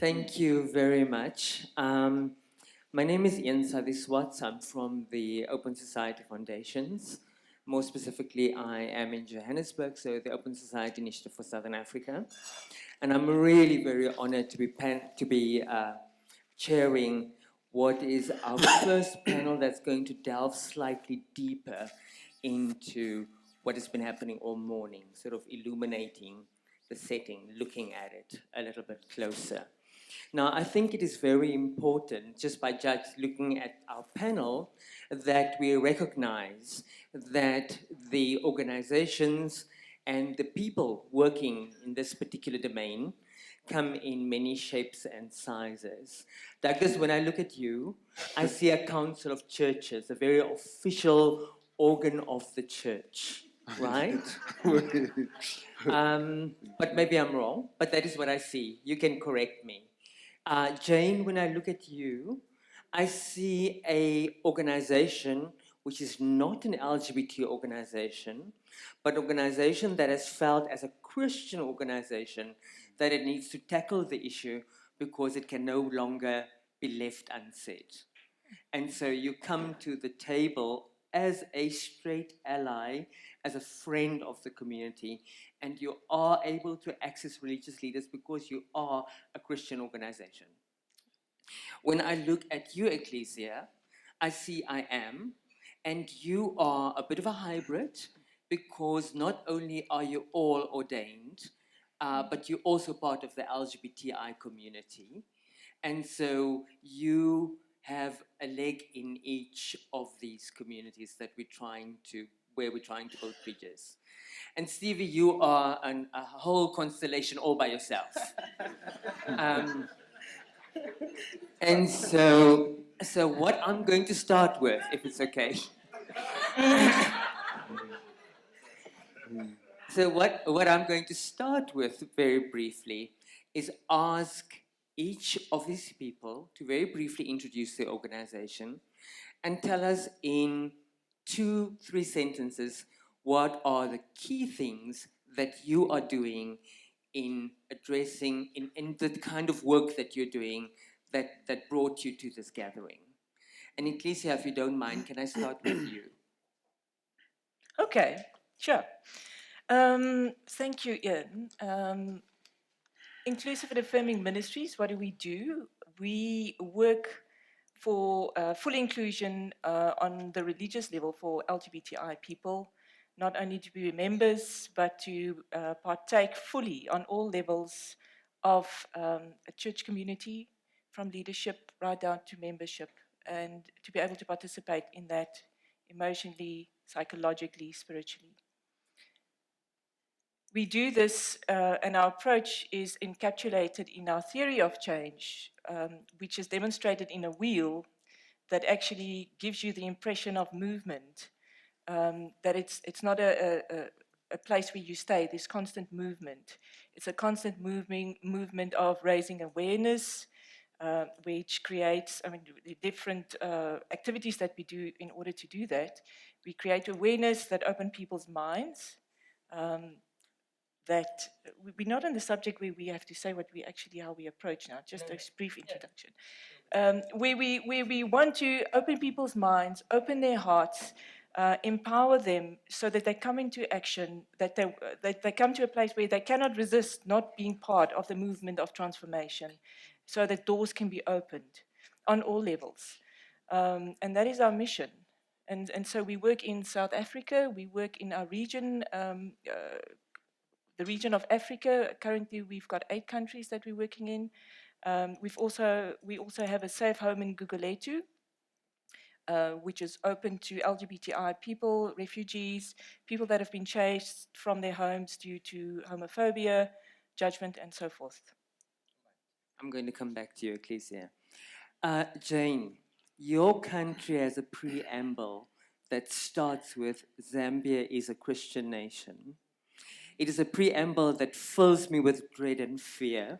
Thank you very much. My name is Ian Saviswat. I'm from the Open Society Foundations. More specifically, I am in Johannesburg, so the Open Society Initiative for Southern Africa. And I'm really very honored to be chairing what is our first panel that's going to delve slightly deeper into what has been happening all morning, sort of illuminating the setting, looking at it a little bit closer. Now, I think it is very important, just by just looking at our panel, that we recognize that the organizations and the people working in this particular domain come in many shapes and sizes. Douglas, when I look at you, I see a council of churches, a very official organ of the church, right? But maybe I'm wrong, but that is what I see. You can correct me. Jane, when I look at you, I see a organization which is not an LGBT organization, but an organization that has felt as a Christian organization that it needs to tackle the issue because it can no longer be left unsaid. And so you come to the table as a straight ally, as a friend of the community, and you are able to access religious leaders because you are a Christian organization. When I look at you, Ecclesia, I see I am, and you are a bit of a hybrid because not only are you all ordained, but you're also part of the LGBTI community. And so you have a leg in each of these communities that where we're trying to build bridges. And Stevie, you are a whole constellation all by yourself. And so what I'm going to start with, if it's okay. So what I'm going to start with very briefly is ask each of these people to very briefly introduce their organization and tell us in 2-3 sentences what are the key things that you are doing in addressing, in the kind of work that you're doing that brought you to this gathering. And Ecclesia, if you don't mind, can I start with you? Okay, sure. Thank you, Ian. Inclusive and Affirming Ministries, what do? We work for full inclusion on the religious level for LGBTI people, not only to be members, but to partake fully on all levels of a church community, from leadership right down to membership, and to be able to participate in that emotionally, psychologically, spiritually. We do this, and our approach is encapsulated in our theory of change, which is demonstrated in a wheel that actually gives you the impression of movement, that it's not a place where you stay, there's constant movement. It's a constant movement of raising awareness, which creates, the different activities that we do in order to do that. We create awareness that open people's minds, that we're not on the subject where we have to say how we approach now, just a brief introduction. Where we want to open people's minds, open their hearts, empower them so that they come into action, that they come to a place where they cannot resist not being part of the movement of transformation, so that doors can be opened on all levels. And that is our mission. And so we work in South Africa, we work in our region, the region of Africa. Currently, we've got 8 countries that we're working in. We also have a safe home in Gugulethu, which is open to LGBTI people, refugees, people that have been chased from their homes due to homophobia, judgment, and so forth. I'm going to come back to you, Ecclesia. Jane, your country has a preamble that starts with Zambia is a Christian nation. It is a preamble that fills me with dread and fear.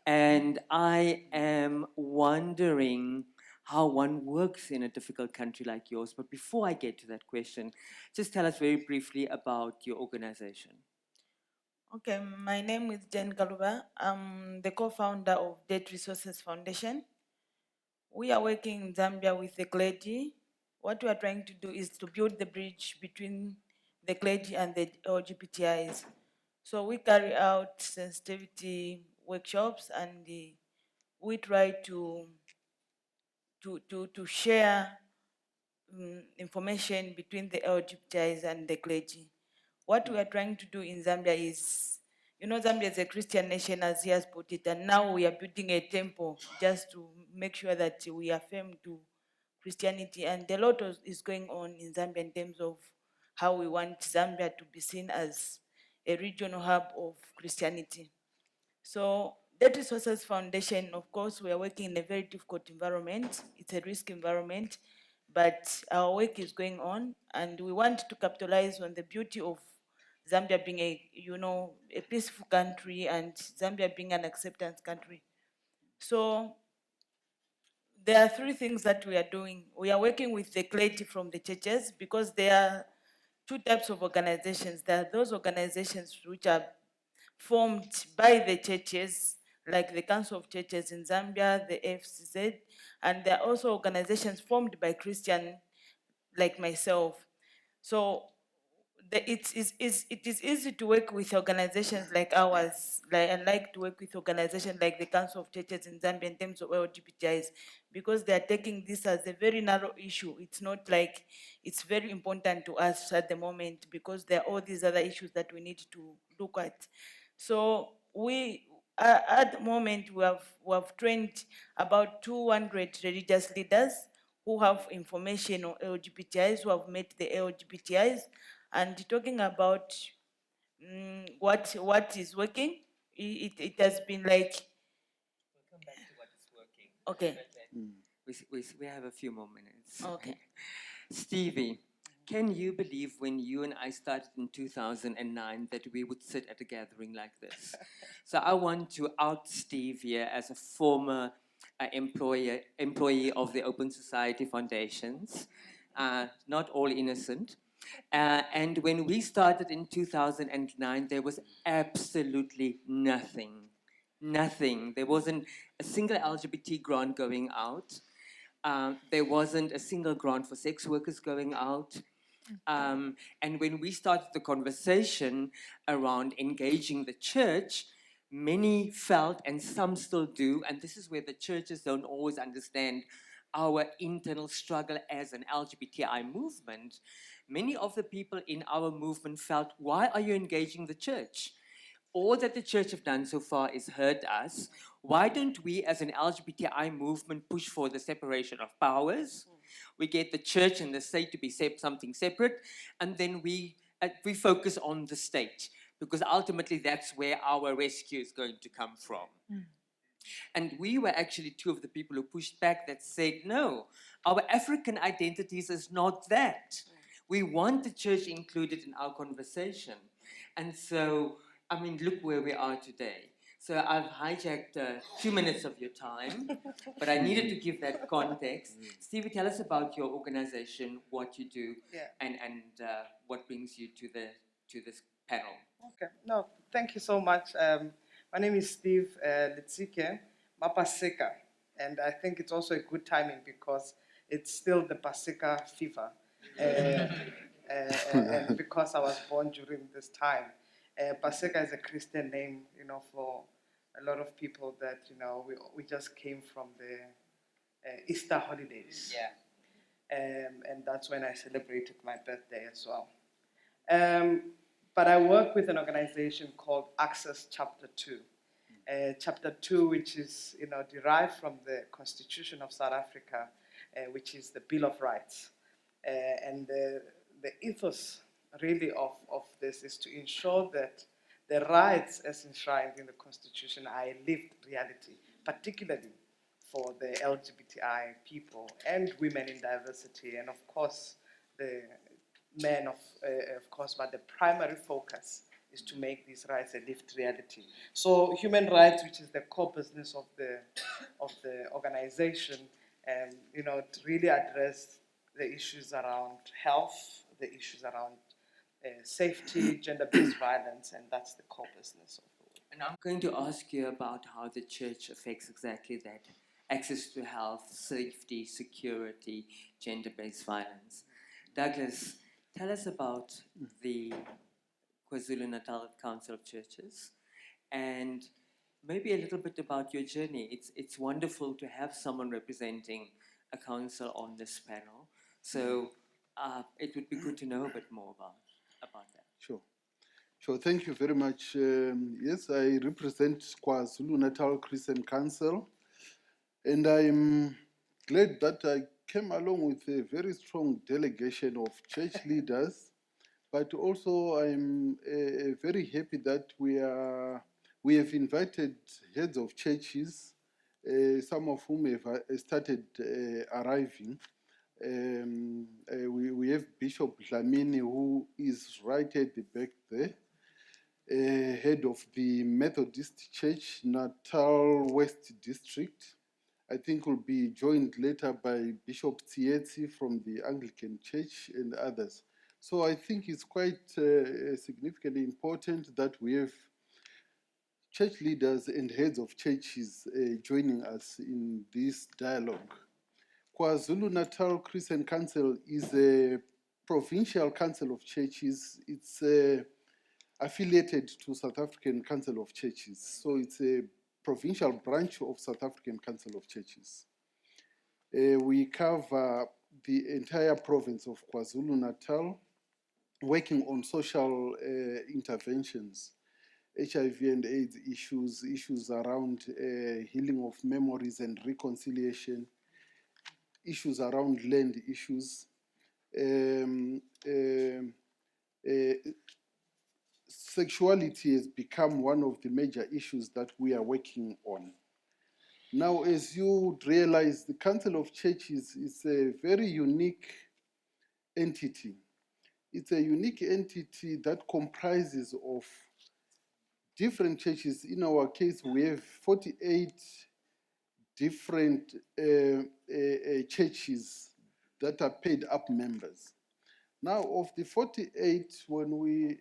And I am wondering how one works in a difficult country like yours. But before I get to that question, just tell us very briefly about your organization. Okay, my name is Jen Galuba. I'm the co-founder of Debt Resources Foundation. We are working in Zambia with the clergy. What we are trying to do is to build the bridge between the clergy and the LGBTIs. So we carry out sensitivity workshops, and we try to share information between the LGBTIs and the clergy. What we are trying to do in Zambia is, Zambia is a Christian nation, as he has put it, and now we are building a temple just to make sure that we affirm to Christianity. And a lot is going on in Zambia in terms of how we want Zambia to be seen as a regional hub of Christianity. So, Debt Resources Foundation, of course, we are working in a very difficult environment. It's a risk environment, but our work is going on, and we want to capitalize on the beauty of Zambia being a peaceful country, and Zambia being an acceptance country. So there are three things that we are doing. We are working with the clergy from the churches, because there are two types of organizations. There are those organizations which are formed by the churches, like the Council of Churches in Zambia, the FCZ, and there are also organizations formed by Christians like myself. So it is easy to work with organizations like ours. I like to work with organizations like the Council of Churches in Zambia in terms of LGBTIs, because they are taking this as a very narrow issue. It's not like it's very important to us at the moment, because there are all these other issues that we need to look at. So at the moment, we have trained about 200 religious leaders who have information on LGBTIs, who have met the LGBTIs, and talking about what is working. It has been like, We'll come back to what is working. okay, We have a few more minutes. okay. Stevie, can you believe when you and I started in 2009 that we would sit at a gathering like this? So I want to out Steve here as a former employee of the Open Society Foundations, not all innocent. And when we started in 2009, there was absolutely nothing. Nothing. There wasn't a single LGBT grant going out. There wasn't a single grant for sex workers going out. And when we started the conversation around engaging the church, many felt, and some still do, and this is where the churches don't always understand our internal struggle as an LGBTI movement. Many of the people in our movement felt, why are you engaging the church? All that the church have done so far is hurt us. Why don't we, as an LGBTI movement, push for the separation of powers? We get the church and the state to be something separate, and then we focus on the state, because ultimately that's where our rescue is going to come from. And we were actually two of the people who pushed back, that said, no, our African identities is not that. We want the church included in our conversation. And so, I mean, look where we are today. So I've hijacked 2 minutes of your time, but I needed to give that context. Stevie, tell us about your organization, what you do, and what brings you to this panel. Okay, no, thank you so much. My name is Steve Litsike Mapaseka, and I think it's also a good timing because it's still the Paseka fever, and because I was born during this time. Paseka is a Christian name, for a lot of people that, we just came from the Easter holidays. And that's when I celebrated my birthday as well. But I work with an organization called Access Chapter 2. Chapter 2, which is derived from the Constitution of South Africa, which is the Bill of Rights. And the ethos really of this is to ensure that the rights as enshrined in the Constitution are a lived reality, particularly for the LGBTI people and women in diversity, and of course the men of course, but the primary focus is to make these rights a lived reality. So human rights, which is the core business of the organization, to really address the issues around health, the issues around safety, gender-based violence, and that's the core business of the work. And I'm going to ask you about how the church affects exactly that: access to health, safety, security, gender based violence. Douglas, tell us about the KwaZulu Natal Council of Churches and maybe a little bit about your journey. It's wonderful to have someone representing a council on this panel. So it would be good to know a bit more about that. Sure. Sure, thank you very much. Yes, I represent KwaZulu Natal Christian Council, and I'm glad that I came along with a very strong delegation of church leaders, but also I'm very happy that we have invited heads of churches, some of whom have started arriving. We have Bishop Dlamini, who is right at the back there, head of the Methodist Church, Natal West District. I think will be joined later by Bishop Tsietsi from the Anglican Church and others. So I think it's quite significantly important that we have church leaders and heads of churches joining us in this dialogue. KwaZulu Natal Christian Council is a provincial council of churches. It's affiliated to South African Council of Churches. So it's a provincial branch of South African Council of Churches. We cover the entire province of KwaZulu Natal, working on social interventions, HIV and AIDS issues, issues around healing of memories and reconciliation, issues around land issues, sexuality has become one of the major issues that we are working on. Now, as you would realize, the Council of Churches is a very unique entity. It's a unique entity that comprises of different churches. In our case, we have 48 different churches that are paid up members. Now, of the 48, when we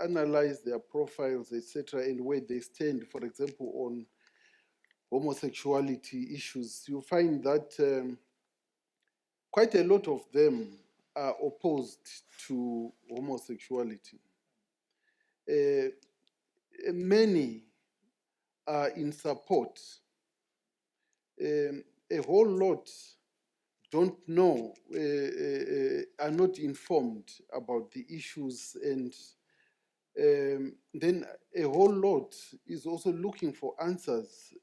analyze their profiles, etc., and where they stand, for example, on homosexuality issues, you find that quite a lot of them are opposed to homosexuality. Many are in support. A whole lot don't know, are not informed about the issues, and then a whole lot is also looking for answers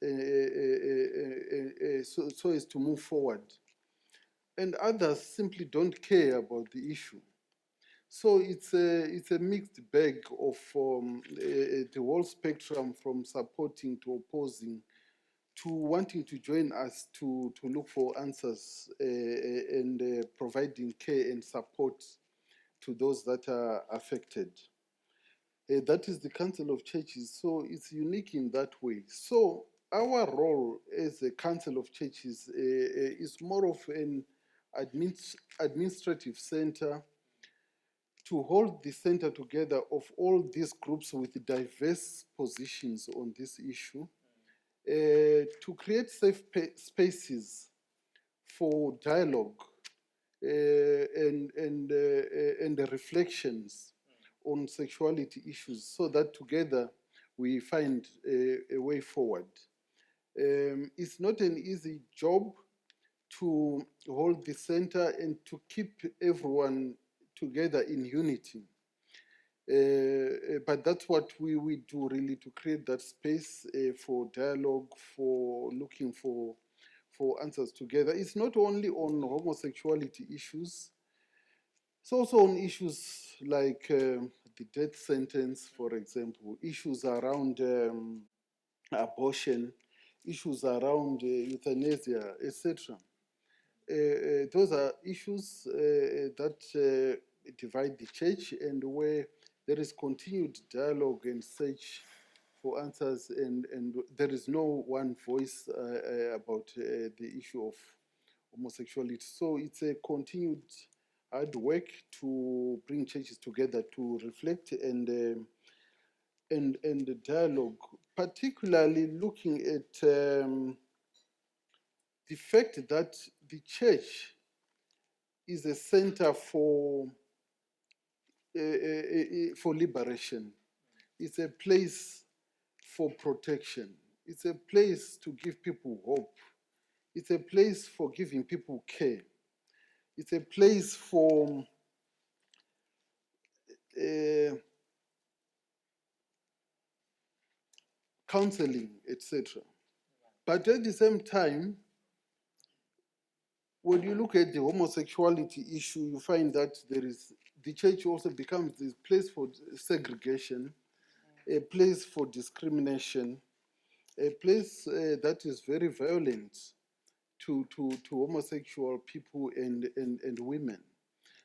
so as to move forward. And others simply don't care about the issue. So it's a mixed bag of the whole spectrum, from supporting to opposing to wanting to join us to look for answers and providing care and support to those that are affected. That is the Council of Churches, so it's unique in that way. So our role as a Council of Churches is more of an administrative center to hold the center together of all these groups with diverse positions on this issue, to create safe spaces for dialogue and reflections on sexuality issues, so that together we find a way forward. It's not an easy job to hold the center and to keep everyone together in unity. But that's what we do, really, to create that space for dialogue, for looking for answers together. It's not only on homosexuality issues, it's also on issues like the death sentence, for example, issues around abortion, issues around euthanasia, etc. Those are issues that divide the church, and where there is continued dialogue and search for answers, and there is no one voice about the issue of homosexuality. So it's a continued hard work to bring churches together to reflect and dialogue, particularly looking at the fact that the church is a center for liberation. It's a place for protection. It's a place to give people hope. It's a place for giving people care. It's a place for counseling, etc. But at the same time, when you look at the homosexuality issue, you find that the church also becomes this place for segregation, a place for discrimination, a place that is very violent to homosexual people and women.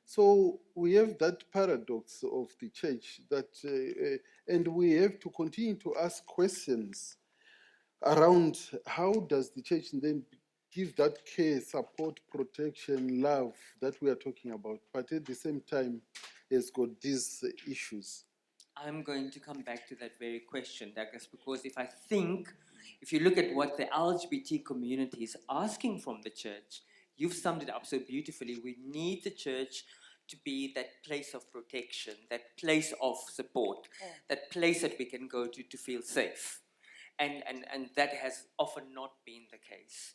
So we have that paradox of the church that, and we have to continue to ask questions around how does the church then give that care, support, protection, love that we are talking about, but at the same time has got these issues. I'm going to come back to that very question, Douglas, because if you look at what the LGBT community is asking from the church, you've summed it up so beautifully. We need the church to be that place of protection, that place of support, that place that we can go to feel safe. And that has often not been the case.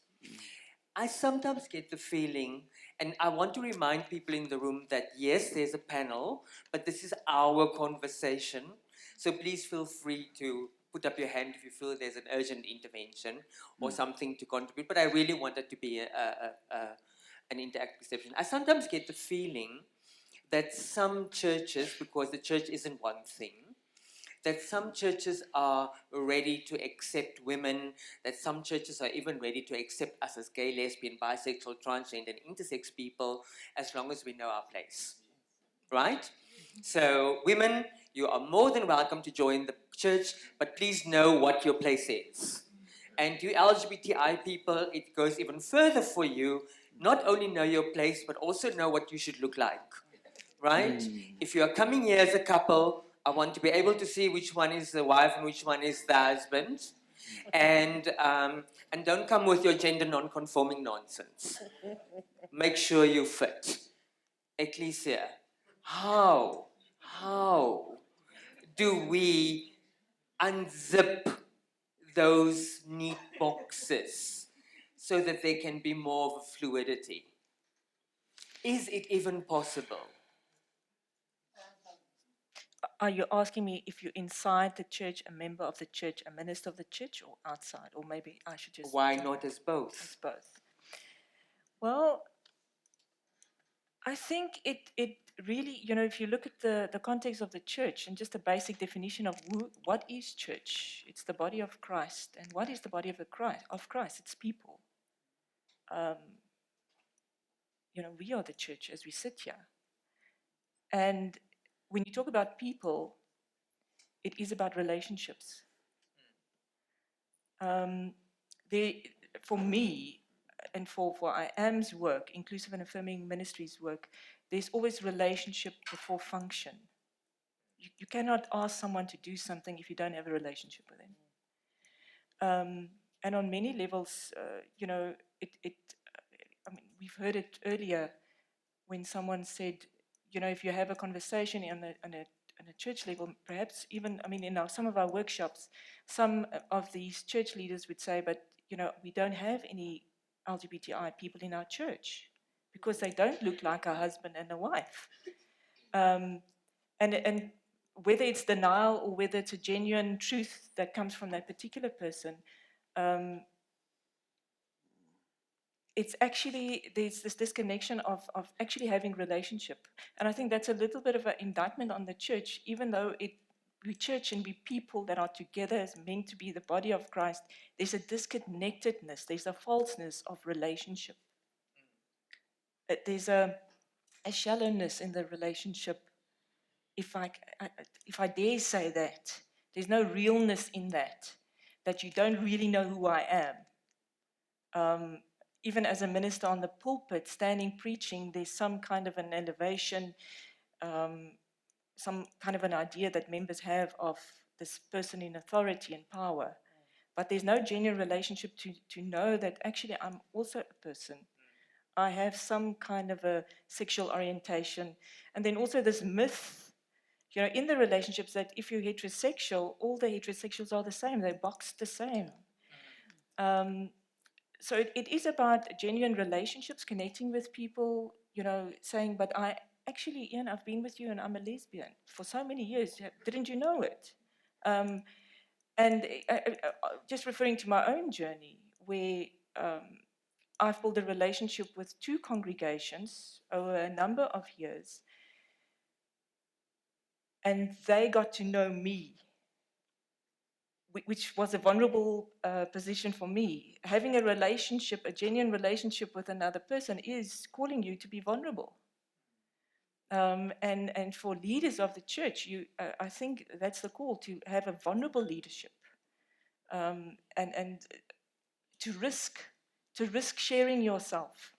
I sometimes get the feeling, and I want to remind people in the room that yes, there's a panel, but this is our conversation. So please feel free to put up your hand if you feel there's an urgent intervention or something to contribute. But I really want it to be an interactive reception. I sometimes get the feeling that some churches, because the church isn't one thing, that some churches are ready to accept women, that some churches are even ready to accept us as gay, lesbian, bisexual, transgender, and intersex people, as long as we know our place. Right? So, women, you are more than welcome to join the church, but please know what your place is. And you LGBTI people, it goes even further for you. Not only know your place, but also know what you should look like. Right? If you are coming here as a couple, I want to be able to see which one is the wife and which one is the husband. And don't come with your gender non-conforming nonsense. Make sure you fit. Ecclesia, how do we unzip those neat boxes so that there can be more of a fluidity? Is it even possible? Are you asking me if you're inside the church, a member of the church, a minister of the church, or outside? Or maybe I should just... Why not as both? As both. Well, I think it really, if you look at the context of the church and just a basic definition of what is church, it's the body of Christ. And what is the body of Christ? It's people. We are the church as we sit here. And when you talk about people, it is about relationships. For me, and for I Am's work, Inclusive and Affirming Ministries work, there's always relationship before function. You cannot ask someone to do something if you don't have a relationship with them. And on many levels, we've heard it earlier when someone said, if you have a conversation on a church level, perhaps even, in some of our workshops, some of these church leaders would say, but, we don't have any LGBTI people in our church because they don't look like a husband and a wife. And whether it's denial or whether it's a genuine truth that comes from that particular person, it's actually, there's this disconnection of actually having relationship. And I think that's a little bit of an indictment on the church, even though we church and we people that are together as meant to be the body of Christ, there's a disconnectedness, there's a falseness of relationship. There's a shallowness in the relationship, if I dare say that. There's no realness in that you don't really know who I am. even as a minister on the pulpit, standing preaching, there's some kind of an elevation, some kind of an idea that members have of this person in authority and power. But there's no genuine relationship to know that actually I'm also a person. I have some kind of a sexual orientation. And then also this myth, you know, in the relationships that if you're heterosexual, all the heterosexuals are the same, they're boxed the same. So it is about genuine relationships, connecting with people, you know, saying, but I actually, Ian, I've been with you and I'm a lesbian for so many years. Didn't you know it? And just referring to my own journey, where I've built a relationship with 2 congregations over a number of years, and they got to know me, which was a vulnerable position for me. Having a relationship, a genuine relationship with another person is calling you to be vulnerable. And for leaders of the church, I think that's the call, to have a vulnerable leadership, and to risk sharing yourself.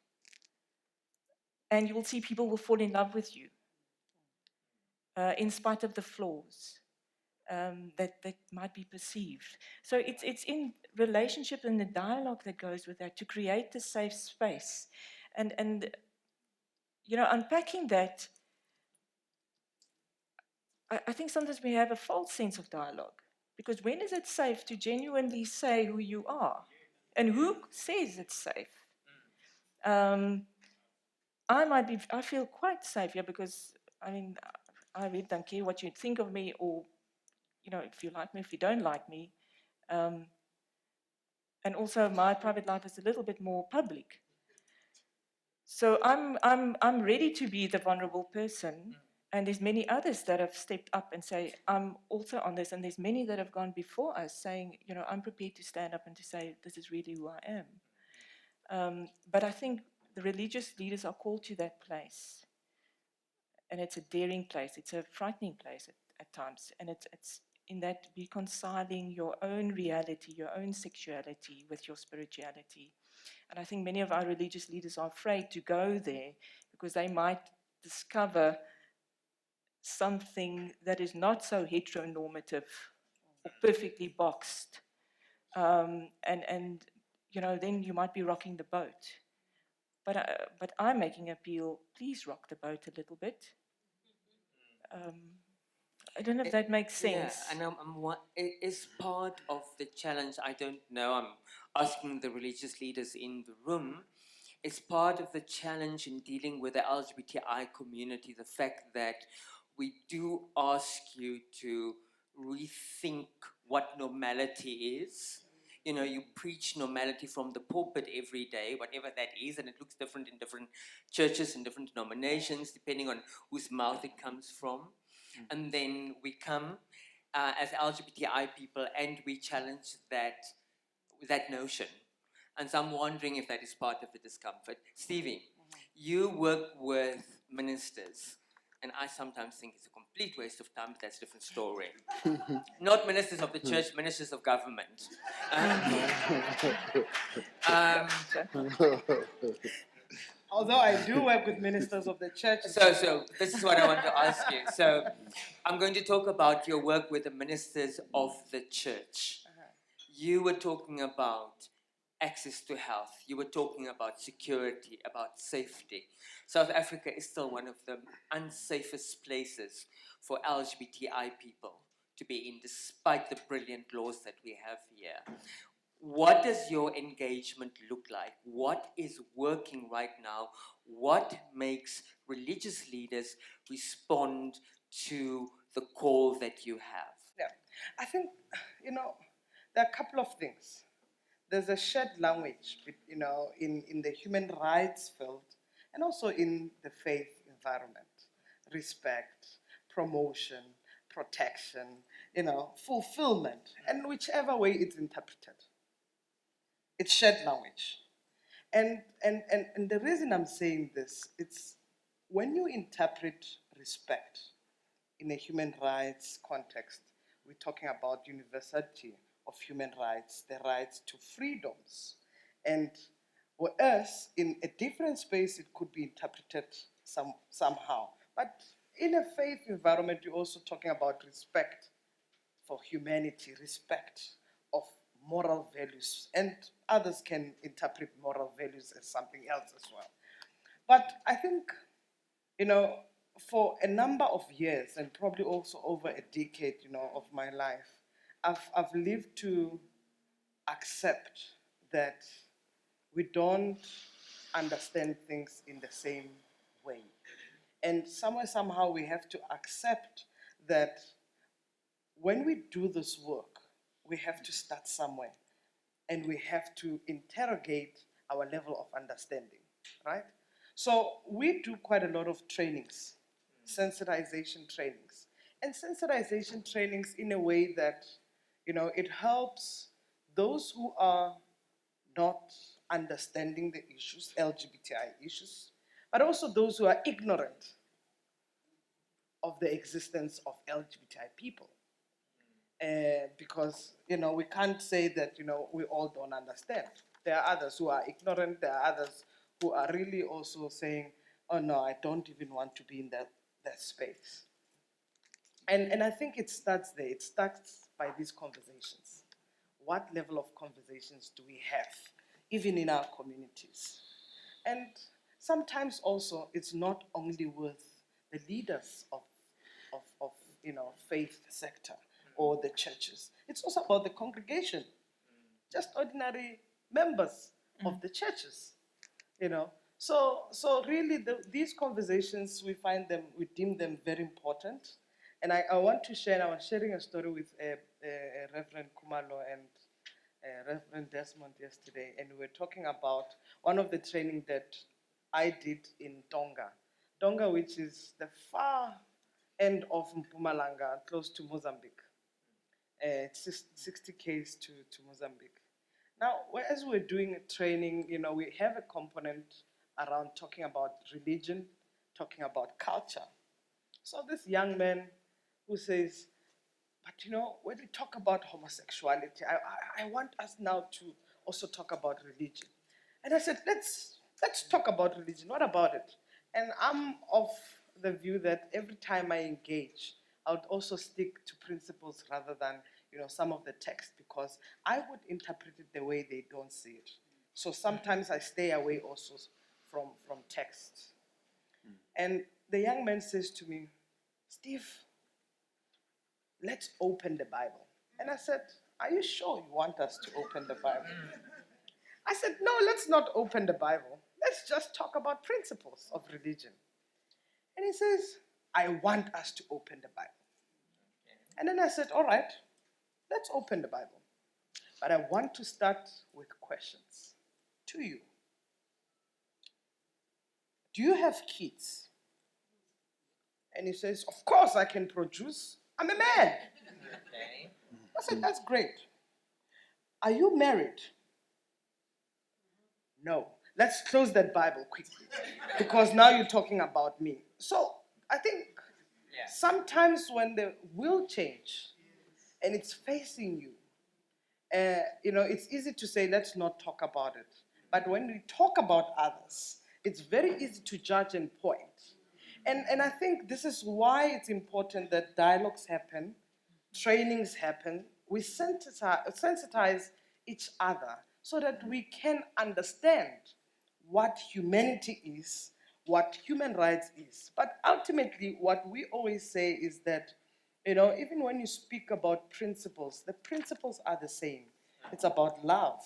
And you will see people will fall in love with you, in spite of the flaws that might be perceived. So it's in relationship and the dialogue that goes with that to create the safe space. And you know, unpacking that, I think sometimes we have a false sense of dialogue. Because when is it safe to genuinely say who you are? And who says it's safe? I feel quite safe here because, I mean, I really don't care what you think of me, or, you know, if you like me, if you don't like me. And also my private life is a little bit more public. So I'm ready to be the vulnerable person. And there's many others that have stepped up and say, I'm also on this. And there's many that have gone before us saying, you know, I'm prepared to stand up and to say, this is really who I am. But I think the religious leaders are called to that place. And it's a daring place. It's a frightening place at times. And it's in that reconciling your own reality, your own sexuality with your spirituality. And I think many of our religious leaders are afraid to go there because they might discover something that is not so heteronormative or perfectly boxed. And you know, then you might be rocking the boat. But I'm making an appeal, please rock the boat a little bit. I don't know if that makes sense. Yeah, and it is part of the challenge. I don't know. I'm asking the religious leaders in the room. It's part of the challenge in dealing with the LGBTI community, the fact that we do ask you to rethink what normality is. You know, you preach normality from the pulpit every day, whatever that is, and it looks different in different churches and different denominations, depending on whose mouth it comes from. And then we come as LGBTI people and we challenge that notion. And so I'm wondering if that is part of the discomfort. Stevie, you work with ministers, and I sometimes think it's a complete waste of time, but that's a different story. Not ministers of the church, ministers of government. Although I do work with ministers of the church. So this is what I want to ask you. So I'm going to talk about your work with the ministers of the church. You were talking about access to health. You were talking about security, about safety. South Africa is still one of the unsafest places for LGBTI people to be in, despite the brilliant laws that we have here. What does your engagement look like? What is working right now? What makes religious leaders respond to the call that you have? Yeah, I think, you know, there are a couple of things. There's a shared language, you know, in the human rights field and also in the faith environment. Respect, promotion, protection, you know, fulfillment, and whichever way it's interpreted. It's shared language. And the reason I'm saying this, it's when you interpret respect in a human rights context, we're talking about universality of human rights, the rights to freedoms. And Whereas in a different space, it could be interpreted somehow. But in a faith environment, you're also talking about respect for humanity, respect of moral values, and others can interpret moral values as something else as well. But I think, for a number of years and probably also over a decade, of my life, I've lived to accept that we don't understand things in the same way. And somehow, we have to accept that when we do this work, we have to start somewhere and we have to interrogate our level of understanding, right? So we do quite a lot of trainings, sensitization trainings. And sensitization trainings in a way that, it helps those who are not understanding the issues, LGBTI issues, but also those who are ignorant of the existence of LGBTI people. Because, we can't say that, we all don't understand. There are others who are ignorant, there are others who are really also saying, oh no, I don't even want to be in that space. And I think it starts there. It starts by these conversations. What level of conversations do we have, even in our communities? And sometimes also, it's not only with the leaders of faith sector or the churches. It's also about the congregation, just ordinary members of the churches, So really, these conversations, we deem them very important. And I want to share, I was sharing a story with Reverend Kumalo and Reverend Desmond yesterday, and we were talking about one of the training that I did in Tonga. Tonga, which is the far end of Mpumalanga, close to Mozambique. It's 60 k's to Mozambique. Now, as we're doing a training, we have a component around talking about religion, talking about culture. So this young man who says, but when we talk about homosexuality, I want us now to also talk about religion. And I said, let's talk about religion. What about it? And I'm of the view that every time I engage, I would also stick to principles rather than some of the text, because I would interpret it the way they don't see it. So sometimes I stay away also from text. And the young man says to me, Steve, let's open the Bible. And I said, are you sure you want us to open the Bible? I said, no, let's not open the Bible. Let's just talk about principles of religion. And he says, I want us to open the Bible. And then I said, all right, let's open the Bible. But I want to start with questions to you. Do you have kids? And he says, of course I can produce. I'm a man. Okay. I said, that's great. Are you married? No. Let's close that Bible quickly, because now you're talking about me. So I think sometimes when the will change and it's facing you, it's easy to say, let's not talk about it. But when we talk about others, it's very easy to judge and point. And I think this is why it's important that dialogues happen, trainings happen, we sensitize each other so that we can understand what humanity is, what human rights is. But ultimately, what we always say is that, even when you speak about principles, the principles are the same. It's about love.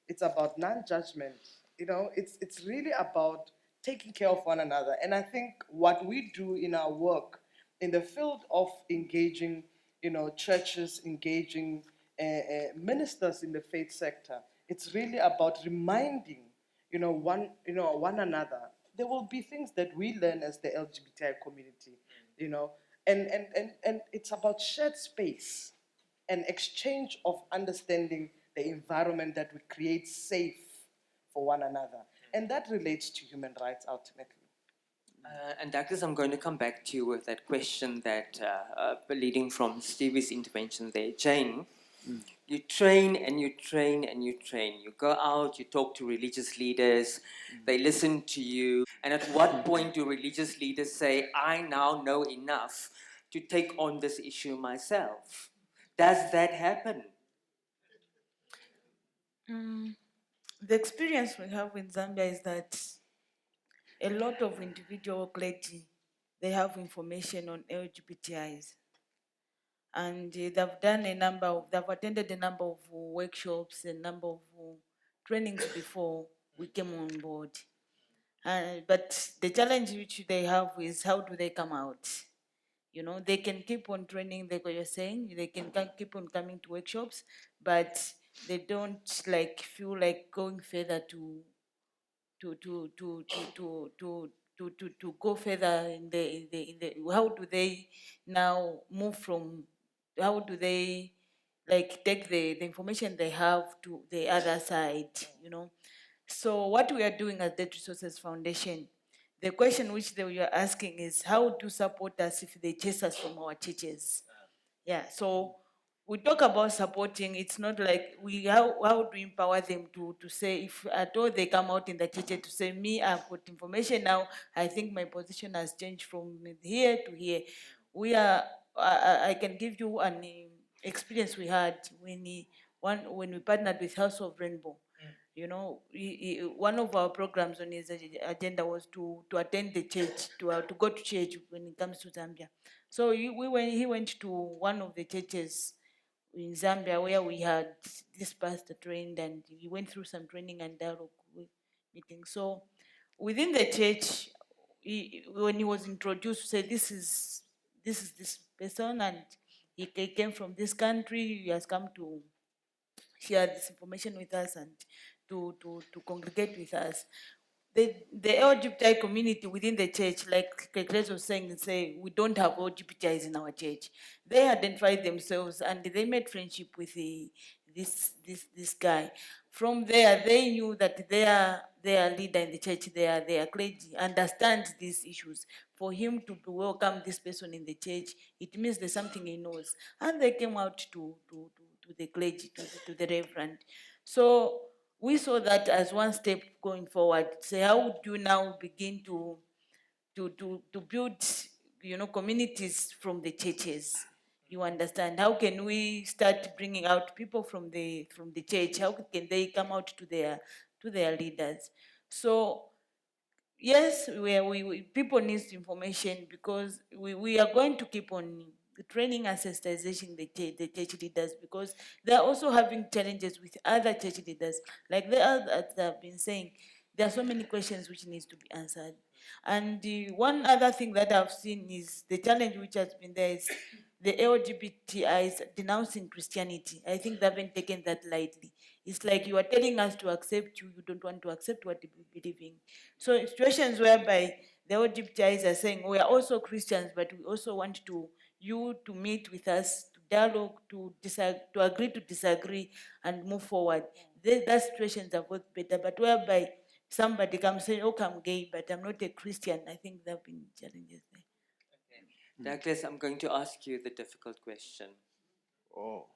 It's about non-judgment. It's really about taking care of one another. And I think what we do in our work in the field of engaging, churches, engaging ministers in the faith sector, it's really about reminding, one another. There will be things that we learn as the LGBTI community, and it's about shared space and exchange of understanding the environment that we create safe for one another. And that relates to human rights ultimately. And Douglas, I'm going to come back to you with that question that leading from Stevie's intervention there. Jane, You train and you train and you train. You go out, you talk to religious leaders, they listen to you. And at what point do religious leaders say, I now know enough to take on this issue myself? Does that happen? The experience we have in Zambia is that a lot of individual clergy, they have information on LGBTIs. And they've attended a number of workshops, a number of trainings before we came on board. But the challenge which they have is how do they come out? You know, they can keep on training, like what you're saying, they can keep on coming to workshops, but they don't like feel like going further to go further in the how do they now move from, how do they like take the information they have to the other side, you know? So what we are doing at Debt Resources Foundation, the question which they were asking is how to support us if they chase us from our churches. Yeah, so we talk about supporting, it's not like how do we empower them to say, if at all they come out in the church to say, me, I've got information now, I think my position has changed from here to here. We are, I can give you an experience we had when we partnered with House of Rainbow. You know, one of our programs on his agenda was to attend the church, to go to church when it comes to Zambia. So he went to one of the churches in Zambia where we had this pastor trained, and he went through some training and dialogue meetings. So within the church, when he was introduced, said, this person, and he came from this country, he has come to share this information with us and to congregate with us. The LGBTI community within the church, like Kekles was saying, say we don't have LGBTIs in our church. They identified themselves and they made friendship with this guy. From there, they knew that their leader in the church, their clergy, understands these issues. For him to welcome this person in the church, it means there's something he knows. And they came out to the clergy, to the reverend. So we saw that as one step going forward. Say, how would you now begin to build, you know, communities from the churches? You understand? How can we start bringing out people from the church? How can they come out to their leaders? So yes, we people need information because we are going to keep on training and sensitizing the church leaders, because they are also having challenges with other church leaders. Like the others have been saying, there are so many questions which needs to be answered. And one other thing that I've seen is the challenge which has been there is the LGBTIs denouncing Christianity. I think they haven't taken that lightly. It's like you are telling us to accept you, you don't want to accept what we believe in. So in situations whereby the LGBTIs are saying, we are also Christians, but we also want you to meet with us, to dialogue, to agree to disagree and move forward. That situations have worked better, but whereby somebody comes saying, okay, I'm gay, but I'm not a Christian, I think there have been challenges there. Douglas, I'm going to ask you the difficult question. Oh.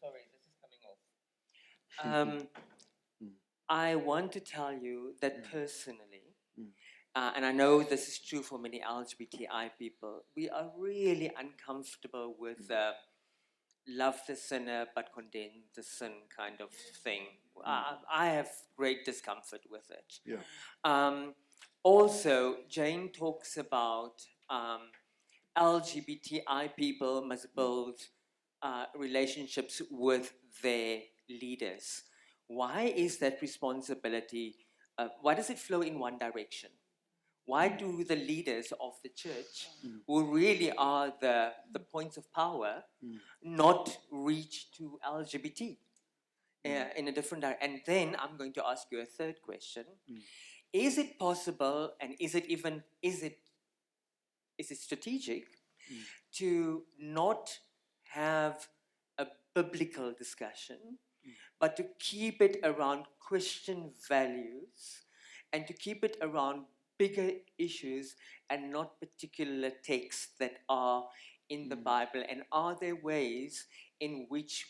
Sorry, this is coming off. I want to tell you that personally, and I know this is true for many LGBTI people, we are really uncomfortable with love the sinner but condemn the sin kind of thing. I have great discomfort with it. Yeah. Also, Jane talks about LGBTI people must build relationships with their leaders. Why is that responsibility? Why does it flow in one direction? Why do the leaders of the church, who really are the points of power, not reach to LGBT in a different direction? And then I'm going to ask you a third question. Is it possible, and is it strategic to not have a biblical discussion, but to keep it around Christian values and to keep it around bigger issues and not particular texts that are in the Bible? And are there ways in which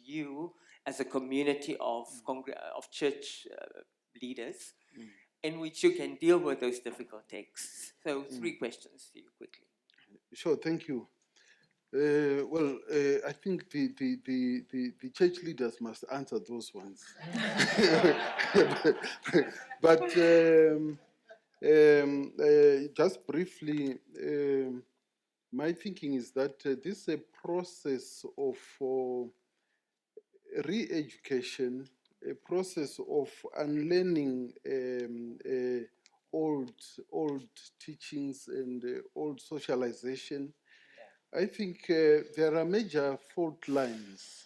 you, as a community of of church leaders, in which you can deal with those difficult texts. So 3 questions for you quickly. Sure, thank you. I think the church leaders must answer those ones. but just briefly, my thinking is that this is a process of re-education, a process of unlearning old teachings and old socialization. I think there are major fault lines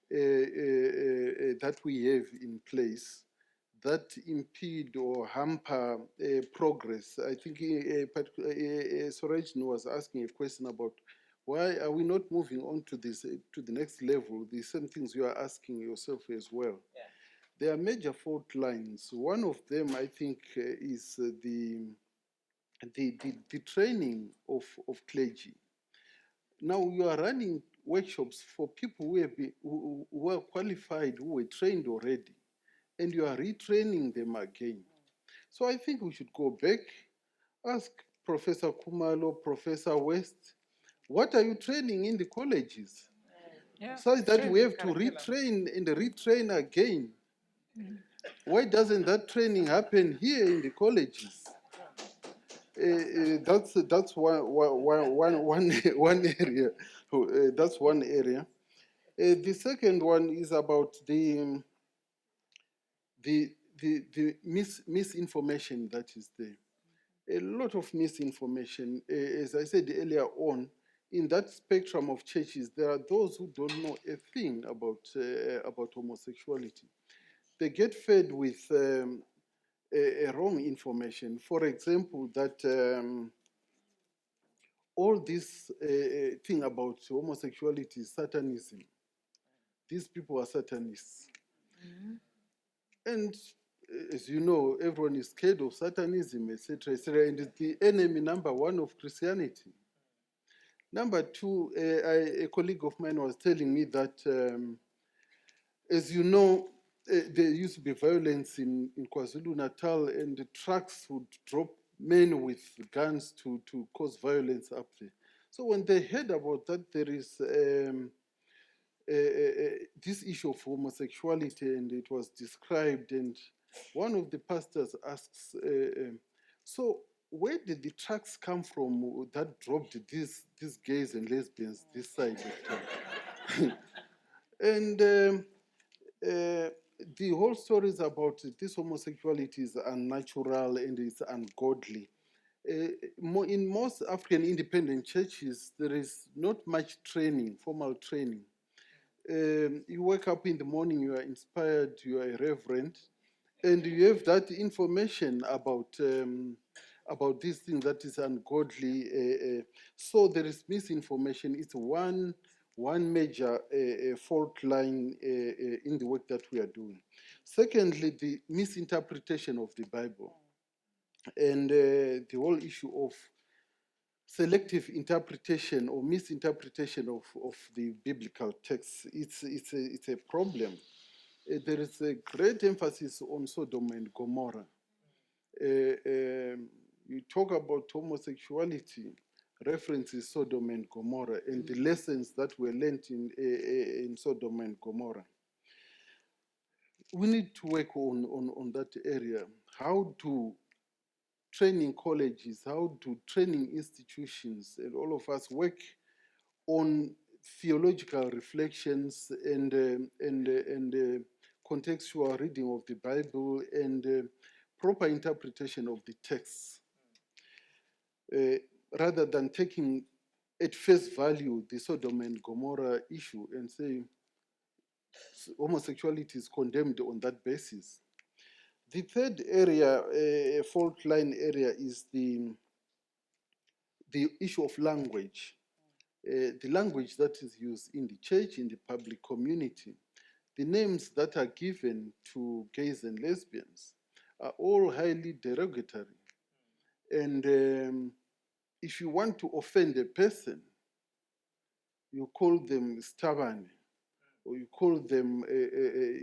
that we have in place that impede or hamper progress. I think Sorajin was asking a question about why are we not moving on to this to the next level? The same things you are asking yourself as well. Yeah. There are major fault lines. One of them, I think, is the training of clergy. Now you are running workshops for people who are qualified, who were trained already, and you are retraining them again. So I think we should go back, ask Professor Kumalo, Professor West, what are you training in the colleges? Yeah, So that true. we have to retrain and retrain again. Why doesn't that training happen here in the colleges? That's one area. That's one area. The second one is about the misinformation that is there. A lot of misinformation. As I said earlier on, in that spectrum of churches, there are those who don't know a thing about homosexuality. They get fed with a wrong information. For example, that all this thing about homosexuality is Satanism. These people are Satanists. And as you know, everyone is scared of Satanism, etc., etc., and it's the enemy number one of Christianity. Number two, a colleague of mine was telling me that, as you know, there used to be violence in KwaZulu-Natal, and the trucks would drop men with guns to cause violence up there. So when they heard about that, there is this issue of homosexuality, and it was described, and one of the pastors asks, so where did the trucks come from that dropped these gays and lesbians this side of town? And the whole story is about this homosexuality is unnatural and it's ungodly. In most African independent churches, there is not much training, formal training. You wake up in the morning, you are inspired, you are a reverend, and you have that information about this thing that is ungodly. So there is misinformation. It's one major fault line in the work that we are doing. Secondly, the misinterpretation of the Bible and the whole issue of selective interpretation or misinterpretation of the biblical texts. It's a problem. There is a great emphasis on Sodom and Gomorrah. You talk about homosexuality, references Sodom and Gomorrah, and the lessons that were learned in Sodom and Gomorrah. We need to work on that area. How to training colleges, how to training institutions, and all of us work on theological reflections and contextual reading of the Bible and proper interpretation of the texts, rather than taking at face value the Sodom and Gomorrah issue and say homosexuality is condemned on that basis. The third area, fault line area, is the issue of language. The language that is used in the church, in the public community. The names that are given to gays and lesbians are all highly derogatory. And if you want to offend a person, you call them stubborn, or you call them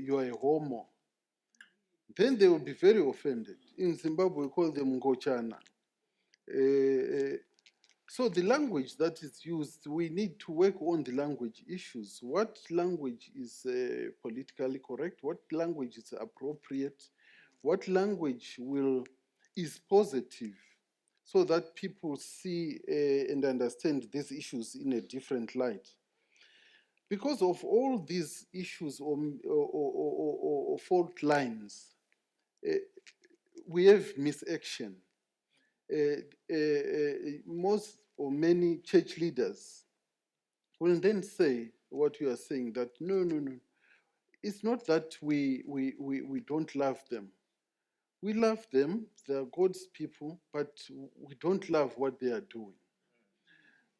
you are a homo, then they will be very offended. In Zimbabwe, we call them ngochana. So the language that is used, we need to work on the language issues. What language is politically correct? What language is appropriate? What language is positive, so that people see and understand these issues in a different light? Because of all these issues or fault lines, we have misaction. Most or many church leaders will then say what you are saying, that no, it's not that we don't love them. We love them, they are God's people, but we don't love what they are doing.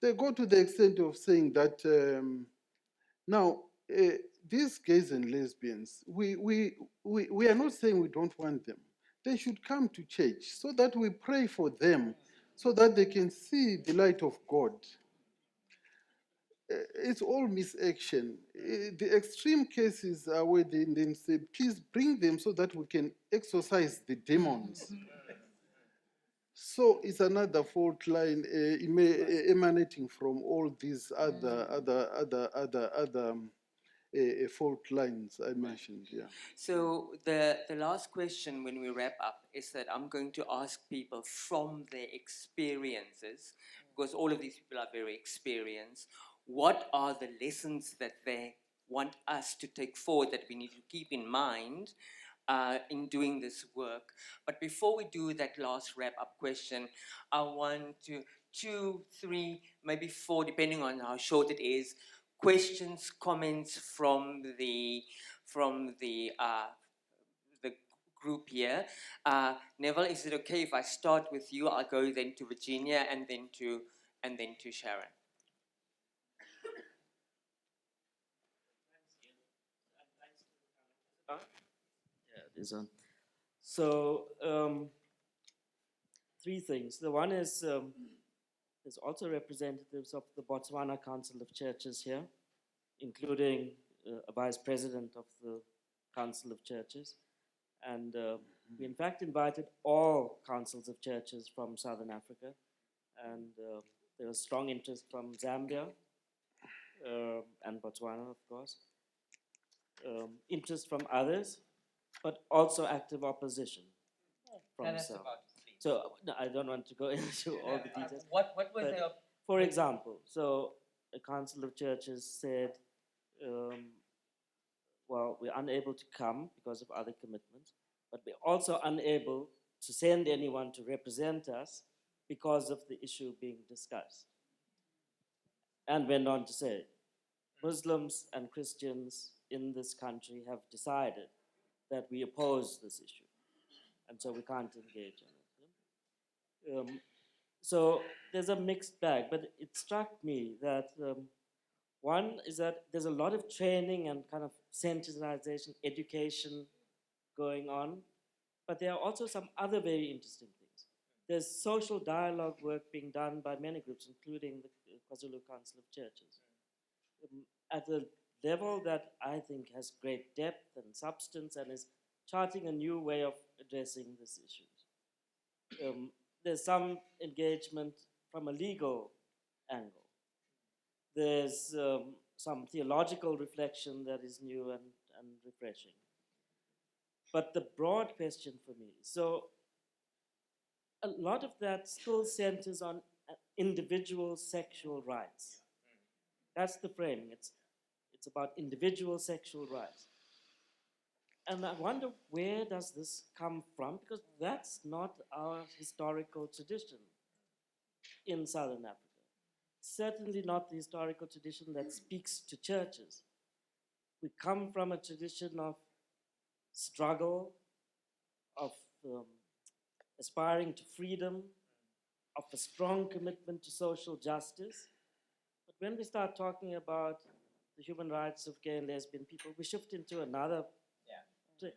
They go to the extent of saying that now, these gays and lesbians, we are not saying we don't want them. They should come to church so that we pray for them, so that they can see the light of God. It's all misaction. The extreme cases are where they then say, please bring them so that we can exorcise the demons. So it's another fault line emanating from all these other fault lines I mentioned. Yeah. So the last question when we wrap up is that I'm going to ask people from their experiences, because all of these people are very experienced, what are the lessons that they want us to take forward that we need to keep in mind in doing this work. But before we do that last wrap-up question, I want to 2, 3, maybe 4, depending on how short it is, questions, comments from the group here. Neville, is it okay if I start with you? I'll go then to Virginia and then to Sharon. Yeah, it is on. So, three things. The one is there's also representatives of the Botswana Council of Churches here, including a vice president of the Council of Churches. And we, in fact, invited all councils of churches from Southern Africa. And there was strong interest from Zambia and Botswana, of course. Interest from others, but also active opposition from some. So no, I don't want to go into all the details. What was But the for example, so a council of churches said, well, we're unable to come because of other commitments, but we're also unable to send anyone to represent us because of the issue being discussed. And went on to say, Muslims and Christians in this country have decided that we oppose this issue, and so we can't engage in it. So there's a mixed bag, but it struck me that one is that there's a lot of training and kind of sensitization, education going on, but there are also some other very interesting things. There's social dialogue work being done by many groups, including the KwaZulu Council of Churches, at a level that I think has great depth and substance and is charting a new way of addressing these issues. There's some engagement from a legal angle. There's some theological reflection that is new and refreshing. But the broad question for me, so a lot of that still centers on individual sexual rights. That's the framing. It's about individual sexual rights. And I wonder, where does this come from? Because that's not our historical tradition in Southern Africa. Certainly not the historical tradition that speaks to churches. We come from a tradition of struggle, of aspiring to freedom, of a strong commitment to social justice. But when we start talking about the human rights of gay and lesbian people, we shift into another. Yeah.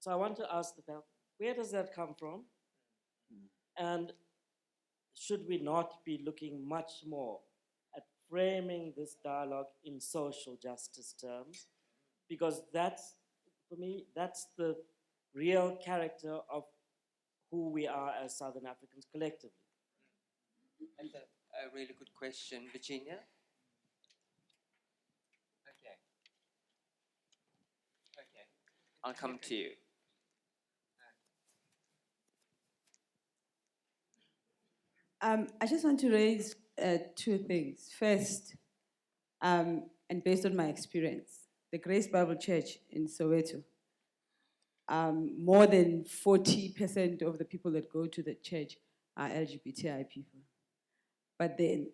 So I want to ask the panel, where does that come from? And should we not be looking much more at framing this dialogue in social justice terms, because that's, for me, that's the real character of who we are as Southern Africans collectively. That's a really good question. Virginia? Okay. Okay. I'll come to you. I just want to raise two things. First, and based on my experience, the Grace Bible Church in Soweto, more than 40% of the people that go to the church are LGBTI people. But then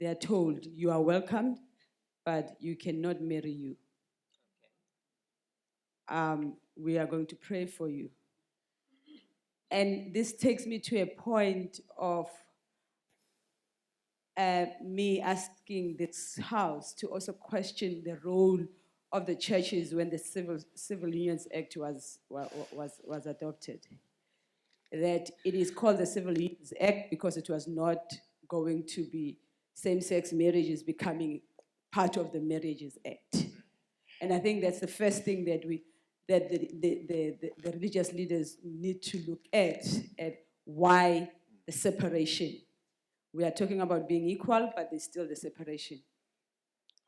they are told, you are welcomed, but you cannot marry you. We are going to pray for you. And this takes me to a point of me asking this house to also question the role of the churches when the Civil Unions Act was adopted. That it is called the Civil Unions Act because it was not going to be same-sex marriages becoming part of the Marriages Act. And I think that's the first thing that the religious leaders need to look at why the separation. We are talking about being equal, but there's still the separation.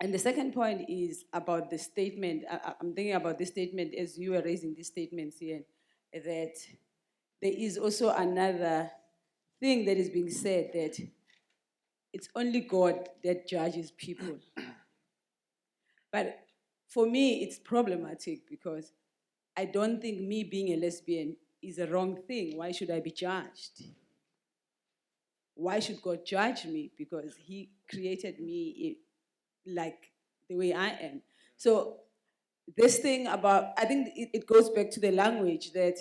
And the second point is about the statement. I'm thinking about this statement as you were raising these statements here, that there is also another thing that is being said, that it's only God that judges people. But for me, it's problematic because I don't think me being a lesbian is a wrong thing. Why should I be judged? Why should God judge me? Because He created me like the way I am. So this thing about, I think it goes back to the language that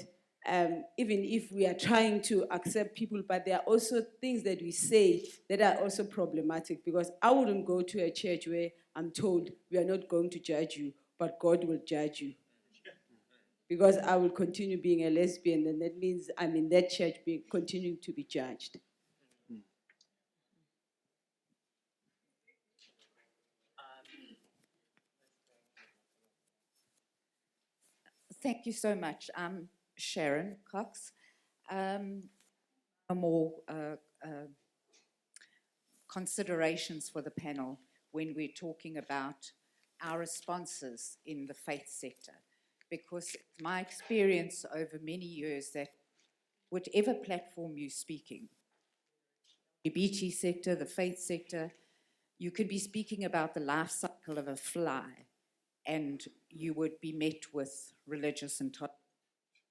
even if we are trying to accept people, but there are also things that we say that are also problematic, because I wouldn't go to a church where I'm told we are not going to judge you, but God will judge you. Because I will continue being a lesbian, and that means I'm in that church continuing to be judged. Thank you so much. I'm Sharon Cox. More considerations for the panel when we're talking about our responses in the faith sector, because my experience over many years that whatever platform you're speaking, the LGBT sector, the faith sector, you could be speaking about the life cycle of a fly, and you would be met with religious intolerance.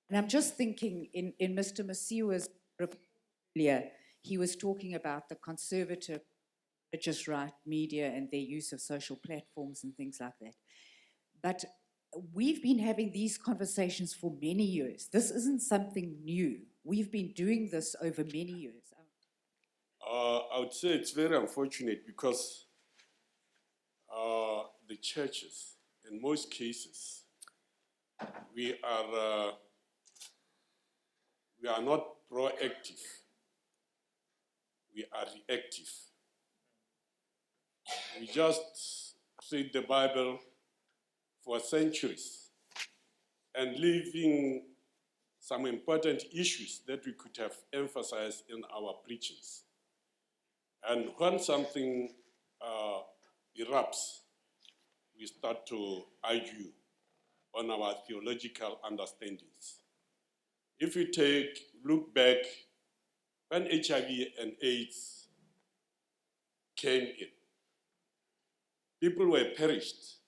And I'm just thinking in Mr. Masiwa's earlier, he was talking about the conservative religious right media and their use of social platforms and things like that. But we've been having these conversations for many years. This isn't something new. We've been doing this over many years. I would say it's very unfortunate because the churches, in most cases, we are not proactive. We are reactive. We just read the Bible for centuries and leaving some important issues that we could have emphasized in our preachings. And when something erupts, we start to argue on our theological understandings. If we look back, when HIV and AIDS came in, people were perished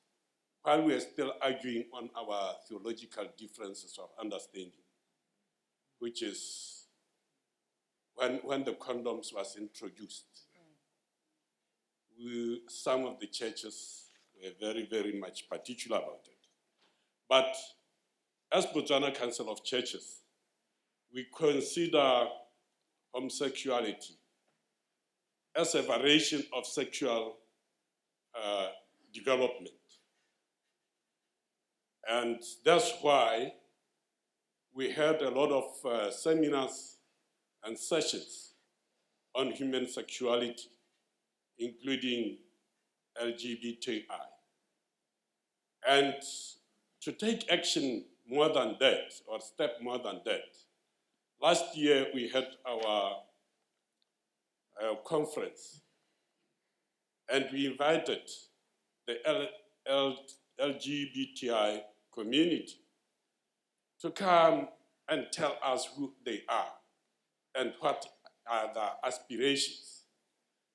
while we were still arguing on our theological differences of understanding, which is when the condoms was introduced. Some of the churches were very, very much particular about it. But as Botswana Council of Churches, we consider homosexuality as a variation of sexual development. And that's why we had a lot of seminars and sessions on human sexuality, including LGBTI. And to take action more than that, or step more than that, last year we had our conference, and we invited the LGBTI community to come and tell us who they are and what are their aspirations.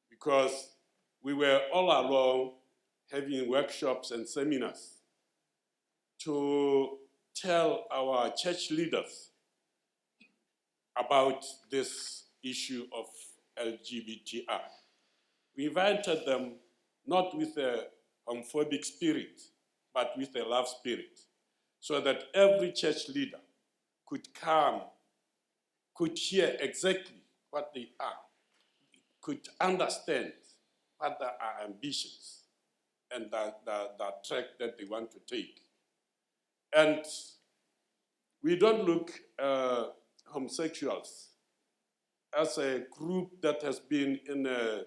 Because we were all along having workshops and seminars to tell our church leaders about this issue of LGBTI. We invited them not with a homophobic spirit, but with a love spirit, so that every church leader could come, could hear exactly what they are, could understand what are ambitions and the track that they want to take. And we don't look homosexuals as a group that has been in a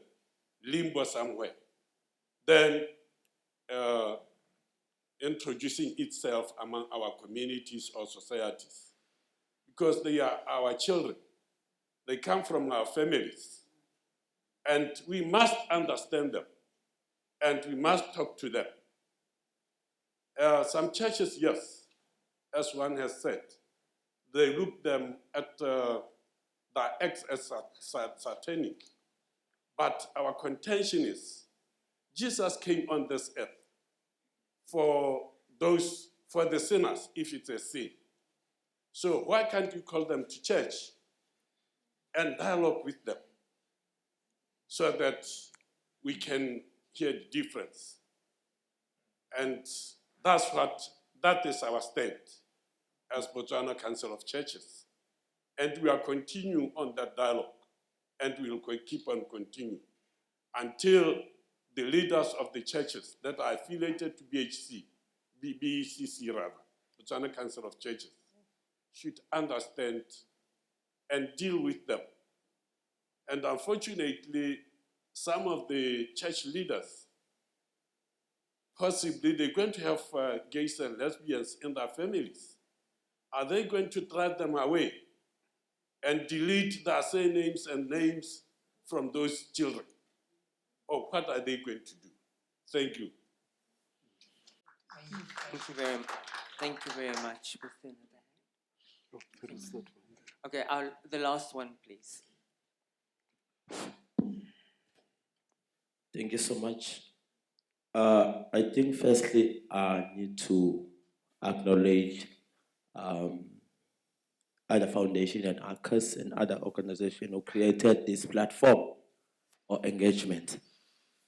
limbo somewhere, then introducing itself among our communities or societies, because they are our children. They come from our families, and we must understand them, and we must talk to them. Some churches, yes, as one has said, they look them at the acts as satanic. But our contention is, Jesus came on this earth for the sinners, if it's a sin. So why can't you call them to church and dialogue with them so that we can hear the difference? And that is our stand as Botswana Council of Churches. And we are continuing on that dialogue, and we will keep on continuing until the leaders of the churches that are affiliated to BECC rather, Botswana Council of Churches, should understand and deal with them. And unfortunately, some of the church leaders, possibly they're going to have gays and lesbians in their families. Are they going to drive them away and delete their surnames and names from those children? Or what are they going to do? Thank you. Thank you very much. Okay, the last one, please. Thank you so much. I think firstly, I need to acknowledge other foundation and ACAS and other organizations who created this platform or engagement.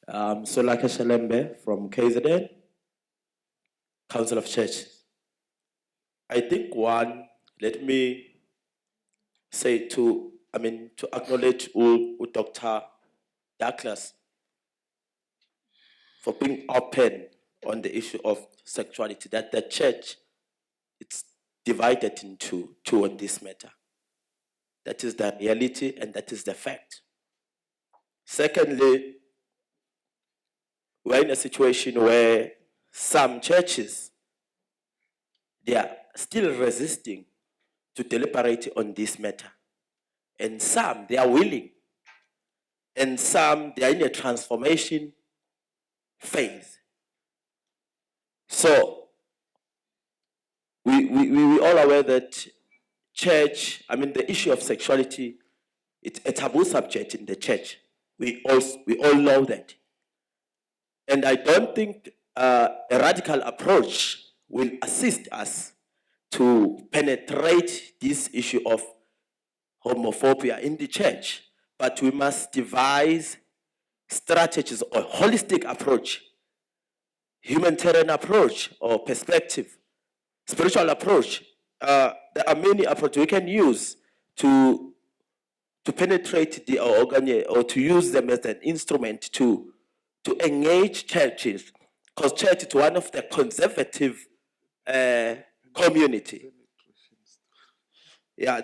Solaka Shalembe from KZN, Council of Churches. I think one, let me say to acknowledge Dr. Douglas for being open on the issue of sexuality, that the church, it's divided into two on this matter. That is the reality and that is the fact. Secondly, we're in a situation where some churches, they are still resisting to deliberate on this matter. And some, they are willing. And some, they are in a transformation phase. So, we all aware that church, the issue of sexuality, it's a taboo subject in the church. We all know that. And I don't think a radical approach will assist us to penetrate this issue of homophobia in the church. But we must devise strategies or holistic approach, humanitarian approach or perspective, spiritual approach. There are many approaches we can use to penetrate the organ or to use them as an instrument to engage churches, because church is one of the conservative community. Yeah,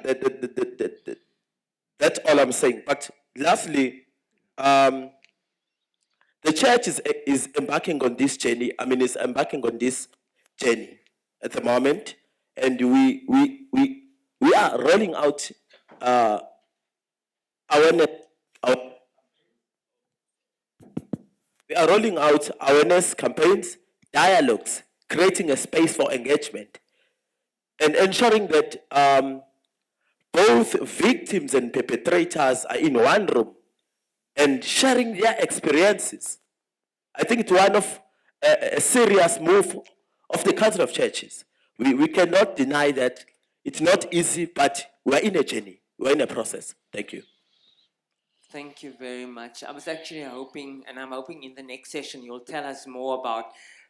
that's all I'm saying. But lastly, the the church is embarking on this journey. I mean, is embarking on this journey at the moment, and we are rolling out awareness. We are rolling out awareness campaigns, dialogues, creating a space for engagement, and ensuring that both victims and perpetrators are in one room and sharing their experiences. I think it's one of a serious move of the Council of Churches. We cannot deny that it's not easy, but we're in a journey, we're in a process. Thank you. Thank you very much. I was actually hoping, and I'm hoping in the next session you'll tell us more about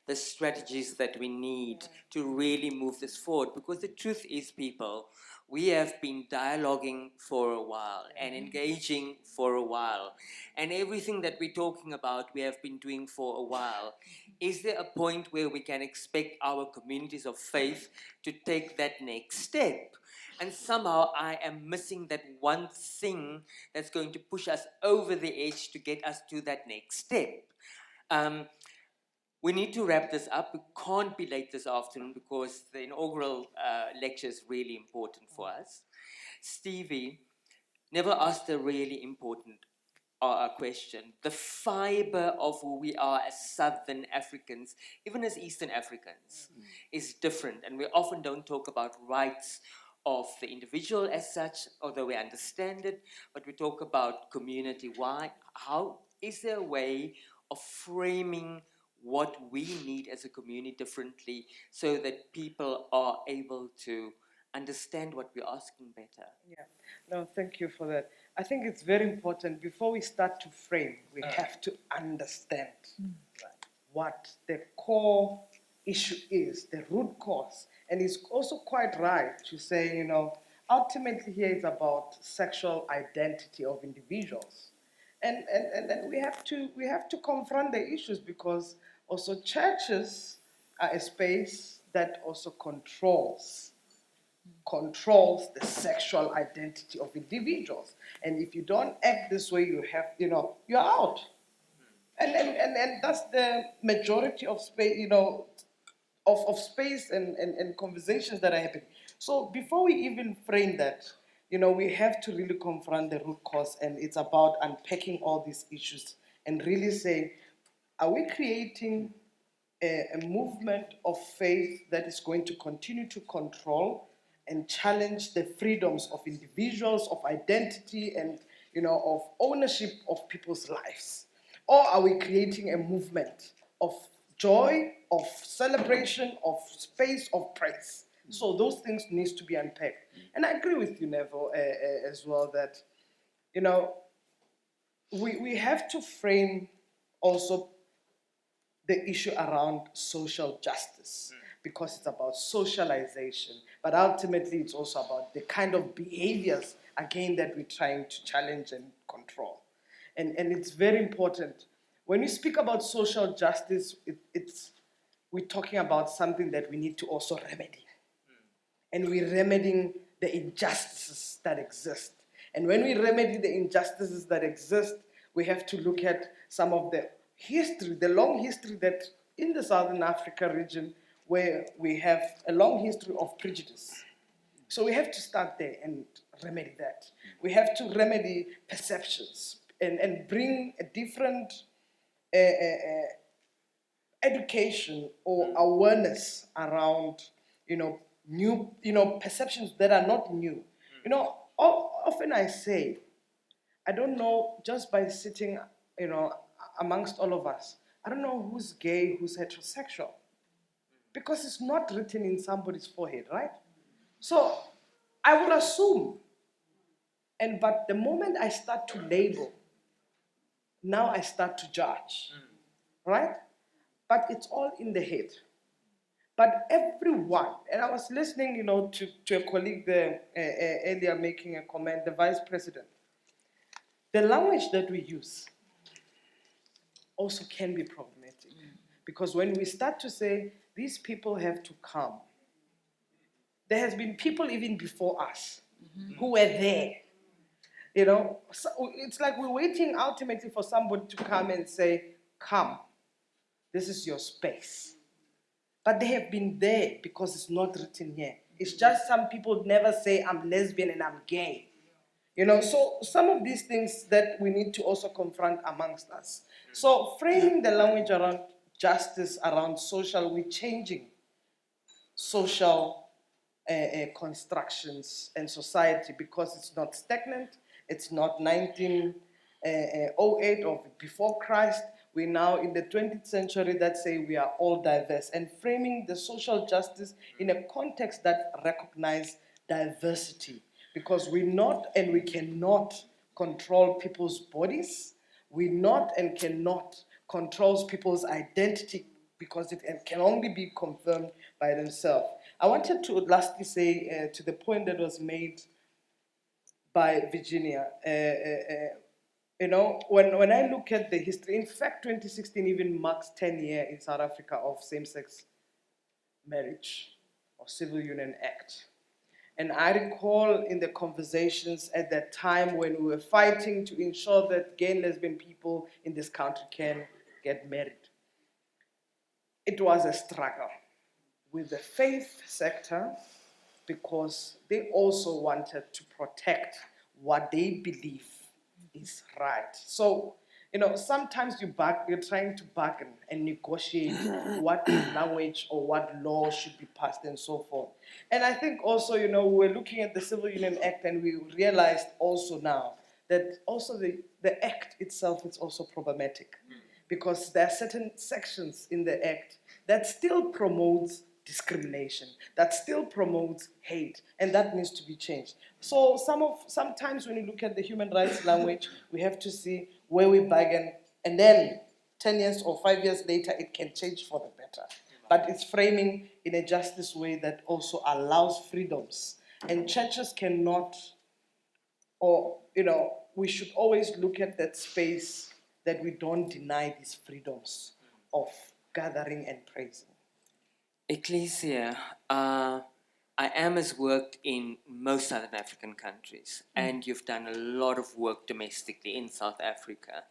the strategies that we need to really move this forward. Because the truth is, people, we have been dialoguing for a while and engaging for a while. And everything that we're talking about, we have been doing for a while. Is there a point where we can expect our communities of faith to take that next step? And somehow I am missing that one thing that's going to push us over the edge to get us to that next step. We need to wrap this up. We can't be late this afternoon because the inaugural lecture is really important for us. Stevie never asked a really important question. The fiber of who we are as Southern Africans, even as Eastern Africans, is different. And we often don't talk about rights of the individual as such, although we understand it, but we talk about community. Why? How is there a way of framing what we need as a community differently so that people are able to understand what we're asking better? Yeah, no, thank you for that. I think it's very important before we start to frame, we have to understand what the core issue is, the root cause. And it's also quite right to say, ultimately here it's about sexual identity of individuals. And we have to confront the issues because also churches are a space that also controls the sexual identity of individuals. And if you don't act this way, you're out. And that's the majority of space, of space and conversations that are happening. So before we even frame that, we have to really confront the root cause, and it's about unpacking all these issues and really say, are we creating a movement of faith that is going to continue to control and challenge the freedoms of individuals, of identity, and of ownership of people's lives? Or are we creating a movement of joy, of celebration, of space, of praise? So those things need to be unpacked. And I agree with you, Neville, as well, that, we have to frame also the issue around social justice because it's about socialization. But ultimately, it's also about the kind of behaviors, again, that we're trying to challenge and control. And it's very important. When we speak about social justice, we're talking about something that we need to also remedy. And we're remedying the injustices that exist. And when we remedy the injustices that exist, we have to look at some of the history, the long history that in the Southern Africa region, where we have a long history of prejudice. So we have to start there and remedy that. We have to remedy perceptions and bring a different education or awareness around, new, perceptions that are not new. Often I say, I don't know, just by sitting, amongst all of us, I don't know who's gay, who's heterosexual, because it's not written in somebody's forehead, right? So I would assume, but the moment I start to label, now I start to judge, right? But it's all in the head. But everyone, and I was listening, to a colleague there earlier making a comment, the vice president. The language that we use also can be problematic. Because when we start to say, these people have to come, there has been people even before us who were there. So it's like we're waiting ultimately for somebody to come and say, come, this is your space. But they have been there because it's not written here. It's just some people never say, I'm lesbian and I'm gay. You know, so some of these things that we need to also confront amongst us. So framing the language around justice, around social, we're changing social constructions and society because it's not stagnant, it's not 1908 or before Christ. We're now in the 20th century that say we are all diverse, and framing the social justice in a context that recognize diversity, because we're not and we cannot control people's bodies. We not and cannot control people's identity because it can only be confirmed by themselves. I wanted to lastly say to the point that was made by Virginia, you know, when I look at the history, in fact, 2016 even marks 10 years in South Africa of same-sex marriage or Civil Union Act. And I recall in the conversations at that time when we were fighting to ensure that gay and lesbian people in this country can get married. It was a struggle with the faith sector because they also wanted to protect what they believe is right. So, you know, sometimes you're trying to bargain and negotiate what language or what law should be passed and so forth. And I think also, you know, we're looking at the Civil Union Act and we realized also now that also the act itself is also problematic because there are certain sections in the act that still promotes discrimination, that still promotes hate, and that needs to be changed. So sometimes when you look at the human rights language, we have to see where we bargain, and then 10 years or 5 years later, it can change for the better. But it's framing in a justice way that also allows freedoms. And churches cannot, or, you know, we should always look at that space that we don't deny these freedoms of gathering and praising. Ecclesia, IAM has worked in most Southern African countries, and you've done a lot of work domestically in South Africa.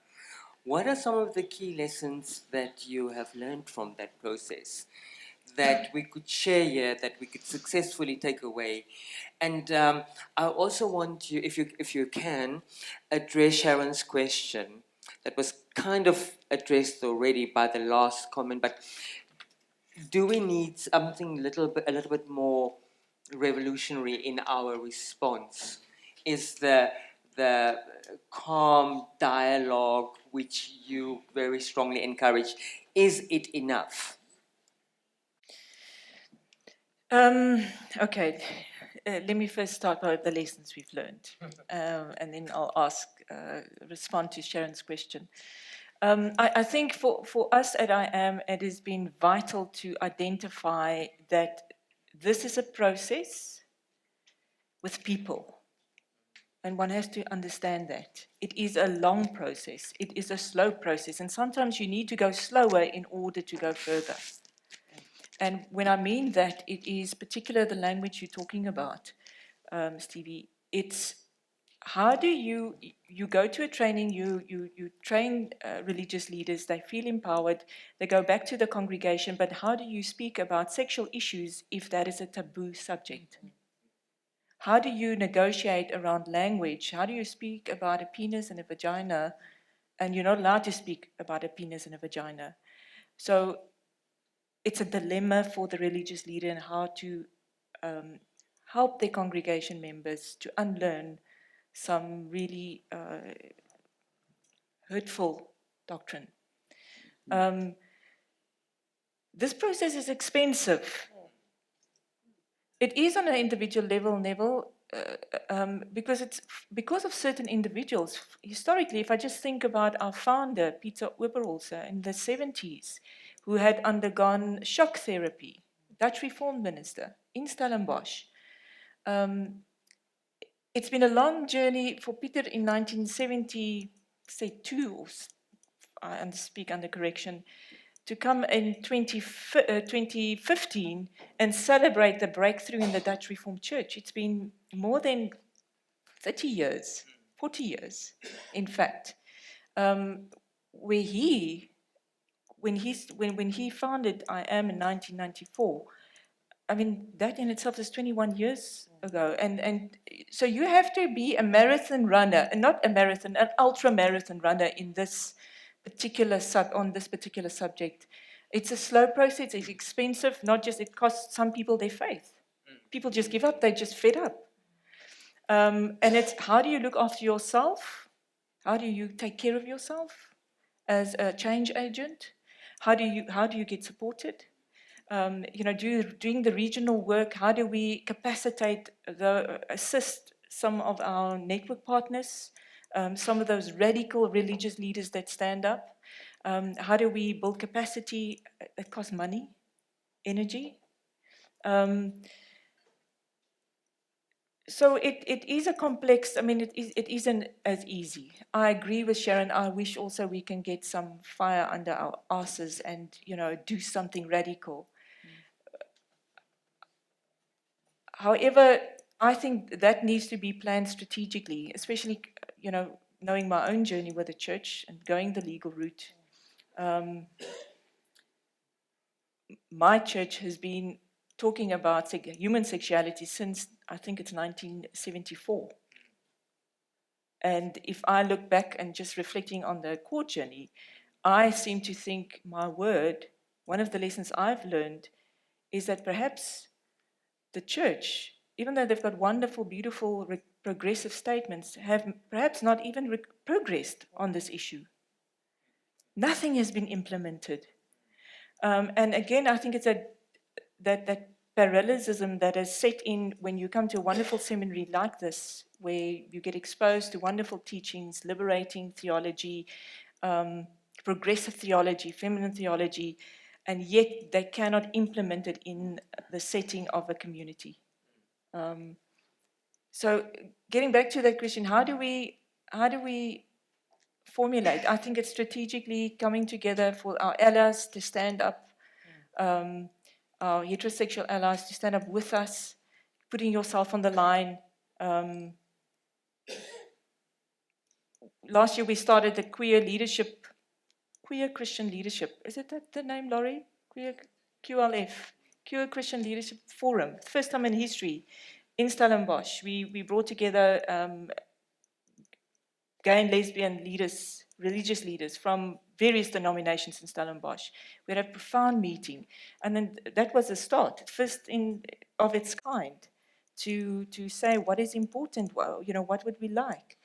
What are some of the key lessons that you have learned from that process that we could share here, that we could successfully take away? And I also want you, if you can, address Sharon's question that was kind of addressed already by the last comment, but do we need something a little bit more revolutionary in our response? Is the calm dialogue which you very strongly encourage, is it enough? Okay, let me first start by the lessons we've learned, and then I'll respond to Sharon's question. I think for us at IAM, it has been vital to identify that this is a process with people. And one has to understand that. It is a long process. It is a slow process. And sometimes you need to go slower in order to go further. And when I mean that, it is particularly the language you're talking about, Stevie. It's how do you go to a training, you train religious leaders, they feel empowered, they go back to the congregation, but how do you speak about sexual issues if that is a taboo subject? How do you negotiate around language? How do you speak about a penis and a vagina, and you're not allowed to speak about a penis and a vagina? So it's a dilemma for the religious leader and how to help their congregation members to unlearn some really hurtful doctrine. This process is expensive. It is on an individual level, because of certain individuals. Historically, if I just think about our founder, Peter Oberholzer, in the 70s, who had undergone shock therapy, Dutch Reformed minister in Stellenbosch. It's been a long journey for Peter in 1972, or I speak under correction, to come in 2015 and celebrate the breakthrough in the Dutch Reformed Church. It's been more than 30 years, 40 years, in fact, where he when he founded I Am in 1994, I mean, that in itself is 21 years ago. And so you have to be a marathon runner, and not a marathon, an ultra marathon runner in this on this particular subject. It's a slow process, it's expensive, not just, it costs some people their faith. People just give up, they're just fed up. And it's, how do you look after yourself? How do you take care of yourself as a change agent? How do you get supported? Doing the regional work, how do we capacitate, assist some of our network partners, some of those radical religious leaders that stand up? How do we build capacity? It costs money, energy. So it is a complex, I mean, it isn't as easy. I agree with Sharon. I wish also we can get some fire under our asses and, do something radical. However, I think that needs to be planned strategically, especially, knowing my own journey with the church and going the legal route. My church has been talking about human sexuality since, I think it's 1974. And if I look back and just reflecting on the court journey, I seem to think one of the lessons I've learned is that perhaps the church, even though they've got wonderful, beautiful, progressive statements, have perhaps not even progressed on this issue. Nothing has been implemented. And again, I think it's that parallelism that is set in when you come to a wonderful seminary like this, where you get exposed to wonderful teachings, liberating theology, progressive theology, feminine theology, and yet they cannot implement it in the setting of a community. So getting back to that question, how do we formulate? I think it's strategically coming together for our allies to stand up, our heterosexual allies to stand up with us, putting yourself on the line. Last year we started the Queer Christian Leadership. Is it that the name, Laurie? QLF, Queer Christian Leadership Forum. First time in history in Stellenbosch. We brought together gay and lesbian leaders, religious leaders from various denominations in Stellenbosch. We had a profound meeting. And then that was a start, first of its kind, to say what is important, what would we like?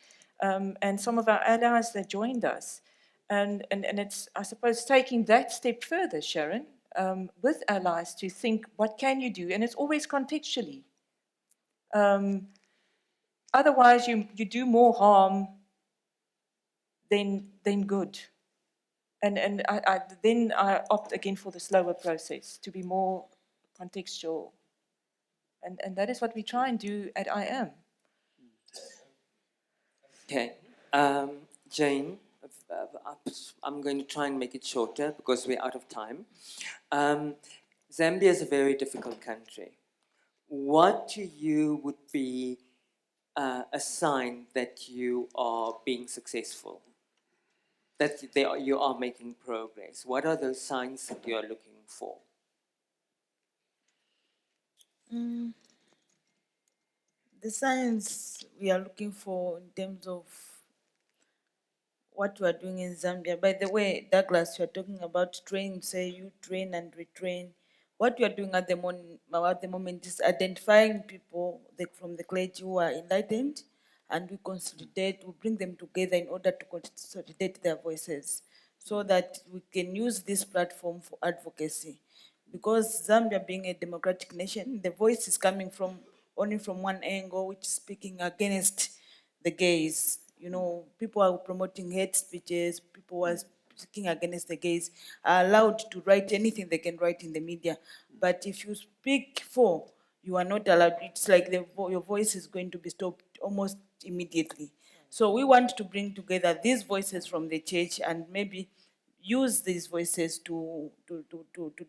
And some of our allies that joined us. And it's, I suppose, taking that step further, Sharon, with allies to think, what can you do? And it's always contextually. Otherwise, you do more harm than good. And then I opt again for the slower process, to be more contextual. And that is what we try and do at I Am. Okay. Jane, I'm going to try and make it shorter because we're out of time. Zambia is a very difficult country. What to you would be a sign that you are being successful? That you are making progress? What are those signs that you are looking for? The signs we are looking for in terms of what we are doing in Zambia. By the way, Douglas, you are talking about train, say you train and retrain. What we are doing at the moment is identifying people from the clergy who are enlightened, and we consolidate, we bring them together in order to consolidate their voices so that we can use this platform for advocacy. Because Zambia being a democratic nation, the voice is coming only from one angle, which is speaking against the gays. People are promoting hate speeches, people who are speaking against the gays are allowed to write anything they can write in the media. But if you speak for, you are not allowed. It's like your voice is going to be stopped almost immediately. So we want to bring together these voices from the church and maybe use these voices to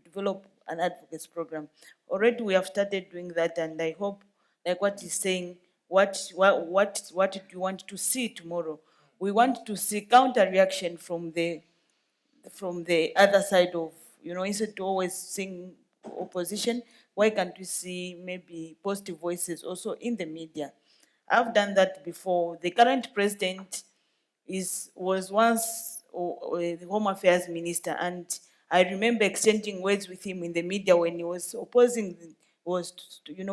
develop an advocacy program. Already we have started doing that, and I hope, like what he's saying, what do you want to see tomorrow? We want to see counter reaction from the from the other side of, instead to always sing opposition, why can't we see maybe positive voices also in the media? I've done that before. The current president was once the Home Affairs Minister, and I remember exchanging words with him in the media when he was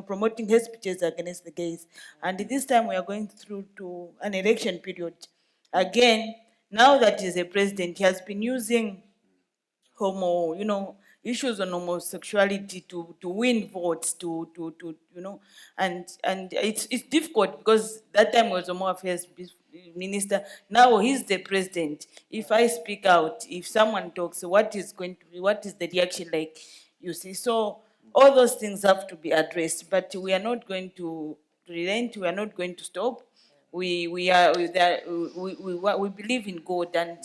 promoting hate speeches against the gays. And this time we are going through to an election period. Again, now that he's a president, he has been using issues on homosexuality to win votes, and it's difficult because that time was Home Affairs Minister. Now he's the president. If I speak out, if someone talks, what is the reaction like? You see, so all those things have to be addressed, but we are not going to relent. We are not going to stop. We believe in God, and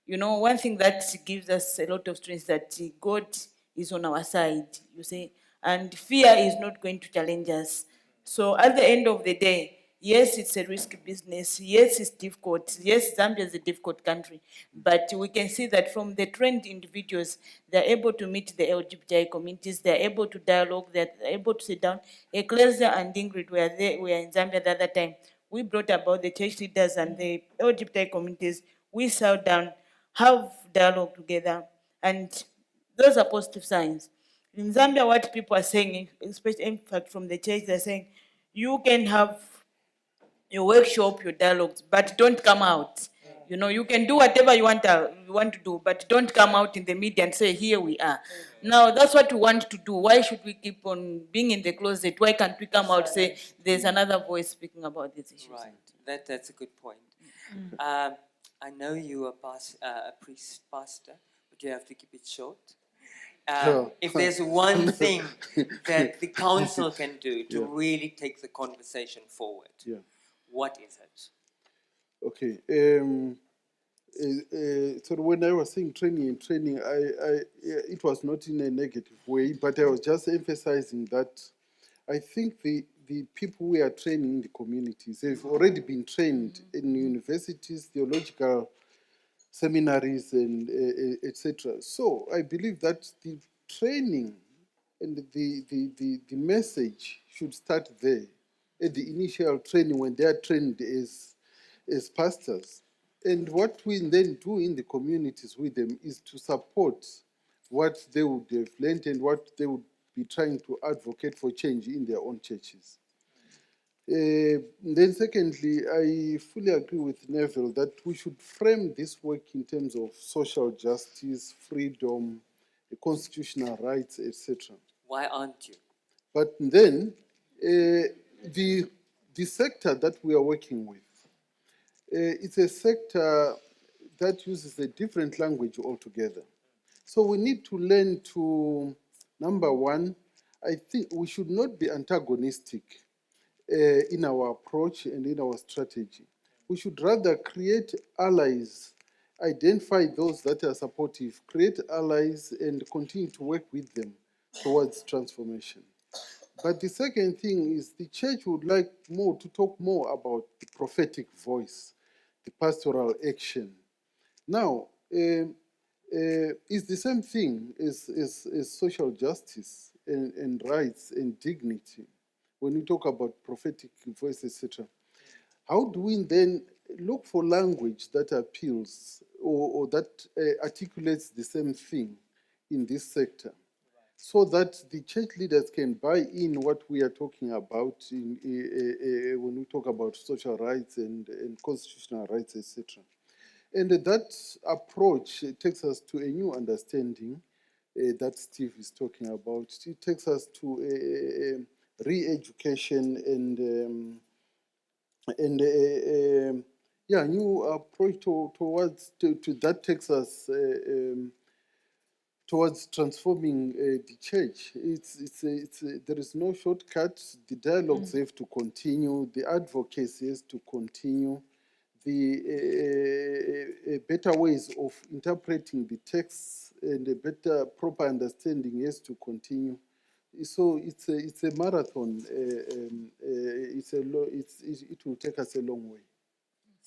one thing that gives us a lot of strength that God is on our side, you see, and fear is not going to challenge us. So at the end of the day, yes, it's a risky business. Yes, it's difficult. Yes, Zambia is a difficult country, but we can see that from the trained individuals, they're able to meet the LGBTI communities. They're able to dialogue. They're able to sit down. Ecclesia and Ingrid were in Zambia the other time. We brought about the church leaders and the LGBTI communities. We sat down, have dialogue together, and those are positive signs. In Zambia, what people are saying, especially in fact from the church, they're saying, you can have your workshop, your dialogues, but don't come out. You can do whatever you want to do, but don't come out in the media and say, here we are. Now, that's what we want to do. Why should we keep on being in the closet? Why can't we come out and say, there's another voice speaking about these issues? Right, that's a good point. I know you are a priest, pastor, but you have to keep it short. Sure. If there's one thing that the council can do to Yeah. really take the conversation forward, Yeah. what is it? Okay. So when I was saying training, it was not in a negative way, but I was just emphasizing that I think the people we are training in the communities, they've already been trained in universities, theological seminaries, and etc. So I believe that the training and the message should start there at the initial training when they are trained as pastors. And what we then do in the communities with them is to support what they would have learned and what they would be trying to advocate for change in their own churches. Then secondly, I fully agree with Neville that we should frame this work in terms of social justice, freedom, constitutional rights, etc. Why aren't you? But then the sector that we are working with, it's a sector that uses a different language altogether. So we need to learn to, number one, I think we should not be antagonistic in our approach and in our strategy. We should rather create allies, identify those that are supportive, create allies, and continue to work with them towards transformation. But the second thing is the church would like to talk more about the prophetic voice, the pastoral action. Now, it's the same thing as social justice and rights and dignity. When we talk about prophetic voice, etc., how do we then look for language that appeals or that articulates the same thing in this sector, so that the church leaders can buy in what we are talking about when we talk about social rights and constitutional rights, etc. And that approach takes us to a new understanding that Steve is talking about. It takes us to re-education and new approach towards that takes us towards transforming the church. There is no shortcut. The dialogues have to continue. The advocacy has to continue. The better ways of interpreting the texts and a better proper understanding has to continue. So it's a marathon. It will take us a long way.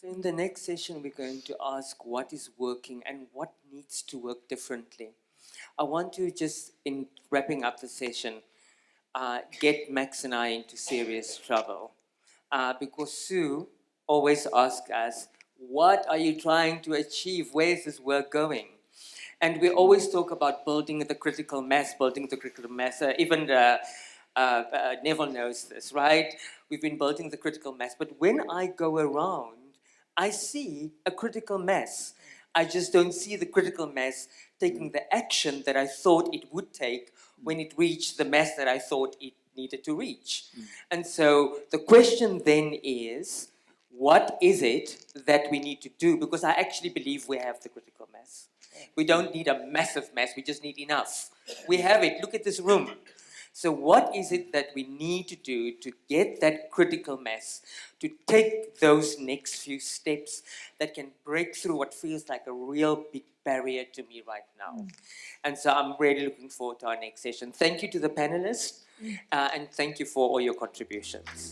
So in the next session, we're going to ask what is working and what needs to work differently. I want to just, in wrapping up the session, get Max and I into serious trouble. Because Sue always asks us, what are you trying to achieve? Where is this work going? And we always talk about building the critical mass, even Neville knows this, right? We've been building the critical mass. But when I go around, I see a critical mass. I just don't see the critical mass taking the action that I thought it would take when it reached the mass that I thought it needed to reach. And so the question then is, what is it that we need to do? Because I actually believe we have the critical mass. We don't need a massive mass, we just need enough. We have it, look at this room. So what is it that we need to do to get that critical mass, to take those next few steps that can break through what feels like a real big barrier to me right now? And so I'm really looking forward to our next session. Thank you to the panelists, and thank you for all your contributions.